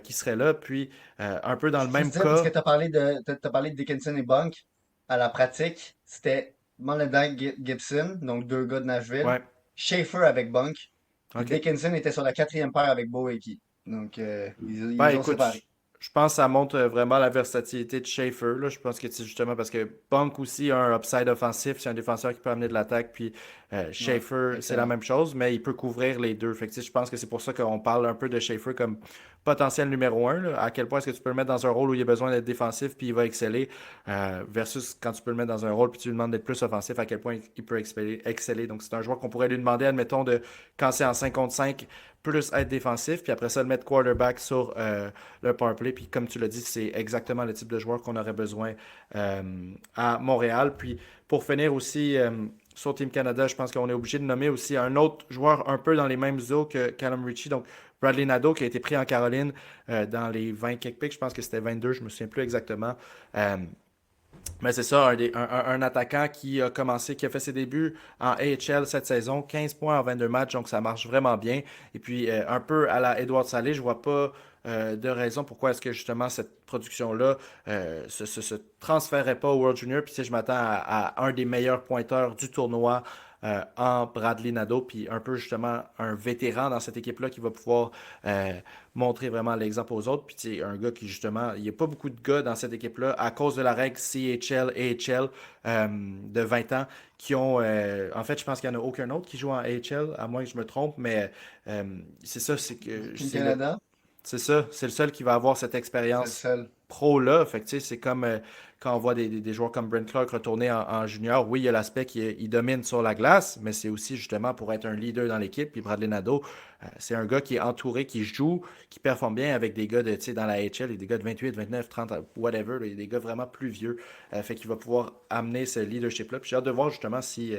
qu'il serait là. Puis, un peu dans Je le peux te même dire, parce que cas. t'as parlé de Dickinson et Bunk, à la pratique, c'était Molenbeek Gibson, donc deux gars de Nashville, Ouais, Schaefer avec Bunk, puis OK. Dickinson était sur la quatrième paire avec Boeki. Donc, ils Ben les ont écoute, séparés. je pense que ça montre vraiment la versatilité de Schaefer. Là. Je pense que c'est justement parce que Punk aussi a un upside offensif, c'est un défenseur qui peut amener de l'attaque, puis Ouais, Schaefer, c'est la excellent. même chose, mais il peut couvrir les deux. Fait que, tu sais, je pense que c'est pour ça qu'on parle un peu de Schaefer comme potentiel numéro un. Là. À quel point est-ce que tu peux le mettre dans un rôle où il a besoin d'être défensif, puis il va exceller, versus quand tu peux le mettre dans un rôle, puis tu lui demandes d'être plus offensif, à quel point il peut exceller. Donc c'est un joueur qu'on pourrait lui demander, admettons, de quand c'est en 5 contre 5, plus être défensif, puis après ça, le mettre quarterback sur le powerplay. Puis comme tu l'as dit, c'est exactement le type de joueur qu'on aurait besoin à Montréal. Puis pour finir aussi sur Team Canada, je pense qu'on est obligé de nommer aussi un autre joueur un peu dans les mêmes eaux que Callum Ritchie, donc Bradley Nadeau qui a été pris en Caroline dans les 20 kick picks, je pense que c'était 22, je me souviens plus exactement. Euh, mais c'est ça, un attaquant qui a commencé, qui a fait ses débuts en AHL cette saison, 15 points en 22 matchs, donc ça marche vraiment bien. Et puis, un peu à la Edouard Salé, je vois pas de raison pourquoi est-ce que justement cette production-là se transférerait pas au World Junior. Puis, tu sais, je m'attends à un des meilleurs pointeurs du tournoi en Bradley Nadeau, puis un peu justement un vétéran dans cette équipe-là qui va pouvoir montrer vraiment l'exemple aux autres. Puis tu sais, un gars qui justement, il n'y a pas beaucoup de gars dans cette équipe-là à cause de la règle CHL, AHL de 20 ans qui ont, en fait, je pense qu'il n'y en a aucun autre qui joue en AHL, à moins que je me trompe, mais c'est ça, c'est que Team Canada, c'est ça, c'est le seul qui va avoir cette c'est le expérience seul. pro-là. Fait que, tu sais, c'est comme quand on voit des joueurs comme Brent Clark retourner en junior. Oui, il y a l'aspect qu'il domine sur la glace, mais c'est aussi justement pour être un leader dans l'équipe. Puis Bradley Nadeau, c'est un gars qui est entouré, qui joue, qui performe bien avec des gars de, tu sais, dans la HL, et des gars de 28, 29, 30, whatever, des gars vraiment plus vieux. Fait qu'il va pouvoir amener ce leadership-là. Puis j'ai hâte de voir justement si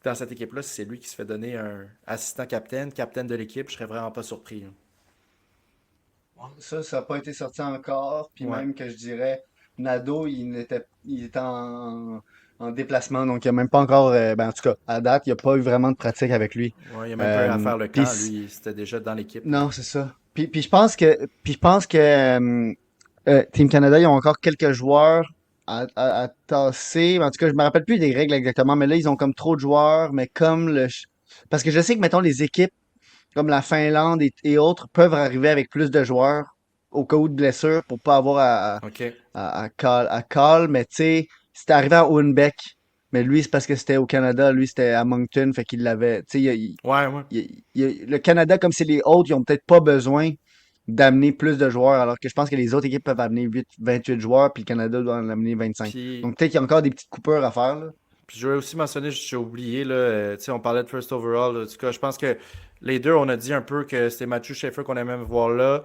dans cette équipe-là, si c'est lui qui se fait donner un assistant capitaine de l'équipe, je serais vraiment pas surpris, hein. Ça n'a pas été sorti encore. Puis Ouais. même que je dirais, Nado, il était en déplacement, donc il n'y a même pas encore, ben, en tout cas, à date, il n'y a pas eu vraiment de pratique avec lui. Ouais, il n'y a même pas eu à faire le Puis camp. Lui, c'était déjà dans l'équipe. non, c'est ça. Puis je pense que Team Canada, ils ont encore quelques joueurs à tasser. En tout cas, je me rappelle plus des règles exactement, mais là, ils ont comme trop de joueurs, mais parce que je sais que, mettons, les équipes comme la Finlande et autres peuvent arriver avec plus de joueurs au cas où de blessure pour pas avoir OK. à call, mais tu sais, c'était arrivé à Hohenbeck, mais lui, c'est parce que c'était au Canada, lui, c'était à Moncton, fait qu'il l'avait, tu sais, Ouais, ouais. le Canada, comme c'est les autres, ils ont peut-être pas besoin d'amener plus de joueurs, alors que je pense que les autres équipes peuvent amener 28 joueurs, puis le Canada doit en amener 25. Puis, Donc peut-être qu'il y a encore des petites coupures à faire, là. puis je voulais aussi mentionner, j'ai oublié, là, tu sais, on parlait de first overall. Là. En tout cas, je pense que les deux, on a dit un peu que c'était Matthew Schaefer qu'on aimait voir là.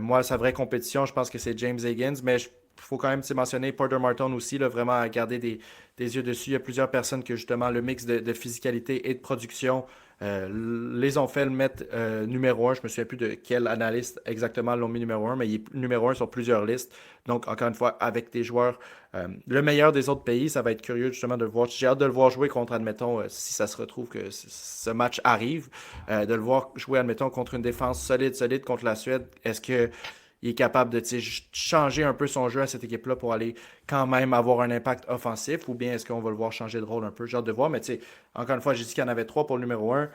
Moi, sa vraie compétition, je pense que c'est James Higgins, mais il faut quand même tu sais, mentionner Porter Martin aussi, là, vraiment à garder des yeux dessus. Il y a plusieurs personnes que justement le mix de physicalité et de production les ont fait le mettre numéro un. Je me souviens plus de quel analyste exactement l'ont mis numéro un, mais il est numéro un sur plusieurs listes. Donc, encore une fois, avec des joueurs, le meilleur des autres pays, ça va être curieux justement de le voir. J'ai hâte de le voir jouer contre, admettons, si ça se retrouve que ce match arrive, de le voir jouer, admettons, contre une défense solide contre la Suède. Est-ce que il est capable de changer un peu son jeu à cette équipe-là pour aller quand même avoir un impact offensif, ou bien est-ce qu'on va le voir changer de rôle un peu? J'ai hâte de voir, mais encore une fois, j'ai dit qu'il y en avait trois pour le numéro un.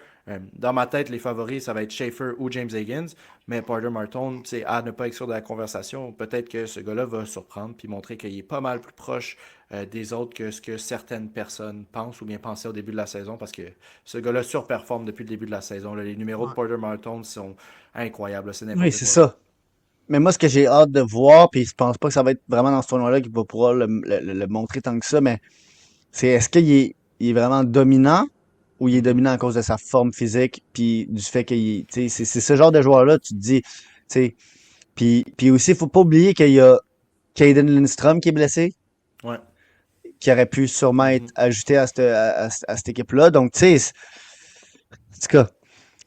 Dans ma tête, les favoris, ça va être Schaefer ou James Higgins, mais Porter Martone, à ne pas exclure de la conversation, peut-être que ce gars-là va surprendre puis montrer qu'il est pas mal plus proche des autres que ce que certaines personnes pensent ou bien pensaient au début de la saison, parce que ce gars-là surperforme depuis le début de la saison. Là. Les numéros de Ouais. Porter Martone sont incroyables, c'est Oui, n'importe c'est quoi. Là. ça. Mais moi, ce que j'ai hâte de voir, puis je pense pas que ça va être vraiment dans ce tournoi-là qu'il va pouvoir le montrer tant que ça, mais c'est est-ce qu'il est vraiment dominant ou il est Mhm. dominant à cause de sa forme physique, puis du fait qu'il, tu sais, c'est ce genre de joueur-là, tu te dis, tu sais, puis aussi, faut pas oublier qu'il y a Caden Lindstrom qui est blessé, Ouais. qui aurait pu sûrement être Mhm. ajouté à cette équipe-là. Donc, tu sais, en tout cas,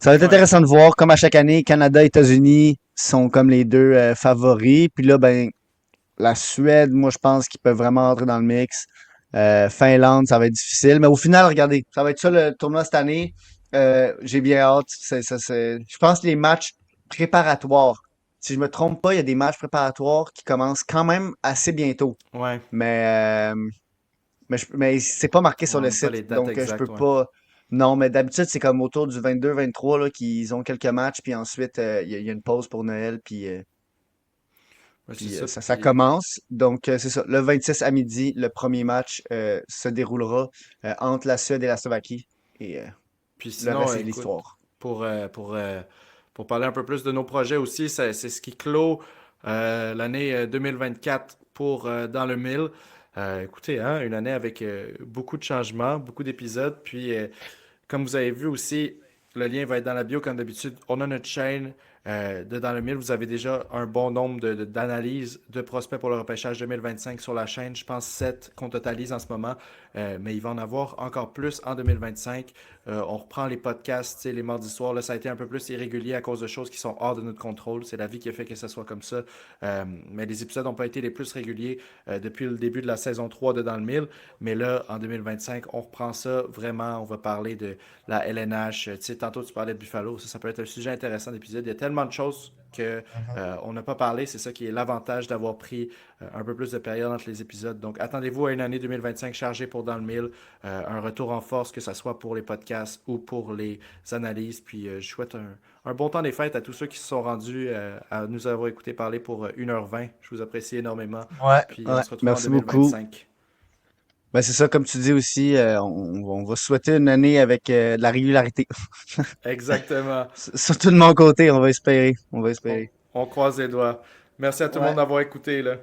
ça va être Ouais. intéressant de voir, comme à chaque année, Canada et États-Unis sont comme les deux favoris. Puis là, ben, la Suède, moi, je pense qu'ils peuvent vraiment entrer dans le mix. Finlande, ça va être difficile. Mais au final, regardez, ça va être ça le tournoi cette année. J'ai bien hâte. Je pense que les matchs préparatoires, si je me trompe pas, il y a des matchs préparatoires qui commencent quand même assez bientôt. Ouais. Mais, mais c'est pas marqué sur On le n'a pas site. les dates Donc, je peux exactes, ouais. pas. Non, mais d'habitude, c'est comme autour du 22-23 là, qu'ils ont quelques matchs. Puis ensuite, il y a une pause pour Noël. Ouais, c'est Puis ça. ça Puis commence. Donc, c'est ça. Le 26 à midi, le premier match se déroulera entre la Suède et la Slovaquie. Et Puis le sinon, reste, c'est de écoute, l'histoire. pour, euh, pour, euh, pour parler un peu plus de nos projets aussi, c'est ce qui clôt l'année 2024 pour Dans le Mille. Écoutez, hein, une année avec beaucoup de changements, beaucoup d'épisodes. Puis, comme vous avez vu aussi, le lien va être dans la bio comme d'habitude. On a notre chaîne de Dans le Mille. Vous avez déjà un bon nombre d'analyses de prospects pour le repêchage 2025 sur la chaîne. Je pense 7 qu'on totalise en ce moment. Mais il va en avoir encore plus en 2025. On reprend les podcasts, les mardis soirs. Là, ça a été un peu plus irrégulier à cause de choses qui sont hors de notre contrôle. C'est la vie qui a fait que ça soit comme ça. Mais les épisodes n'ont pas été les plus réguliers depuis le début de la saison 3 de Dans le Mille. Mais là, en 2025, on reprend ça vraiment. On va parler de la LNH. Tantôt, tu parlais de Buffalo. Ça peut être un sujet intéressant d'épisode. Il y a tellement de choses que on n'a pas parlé. C'est ça qui est l'avantage d'avoir pris un peu plus de période entre les épisodes. Donc, attendez-vous à une année 2025 chargée pour Dans le Mille. Un retour en force, que ce soit pour les podcasts ou pour les analyses. Puis, je souhaite un bon temps des fêtes à tous ceux qui se sont rendus à nous avoir écouté parler pour 1h20. Je vous apprécie énormément. Ouais, Puis, on ouais. se retrouve en Merci beaucoup. 2025. Ben, c'est ça, comme tu dis aussi, on va souhaiter une année avec de la régularité. Exactement. Surtout de mon côté, on va espérer. On va On, espérer. on croise les doigts. Merci à tout le monde Ouais. d'avoir écouté, là.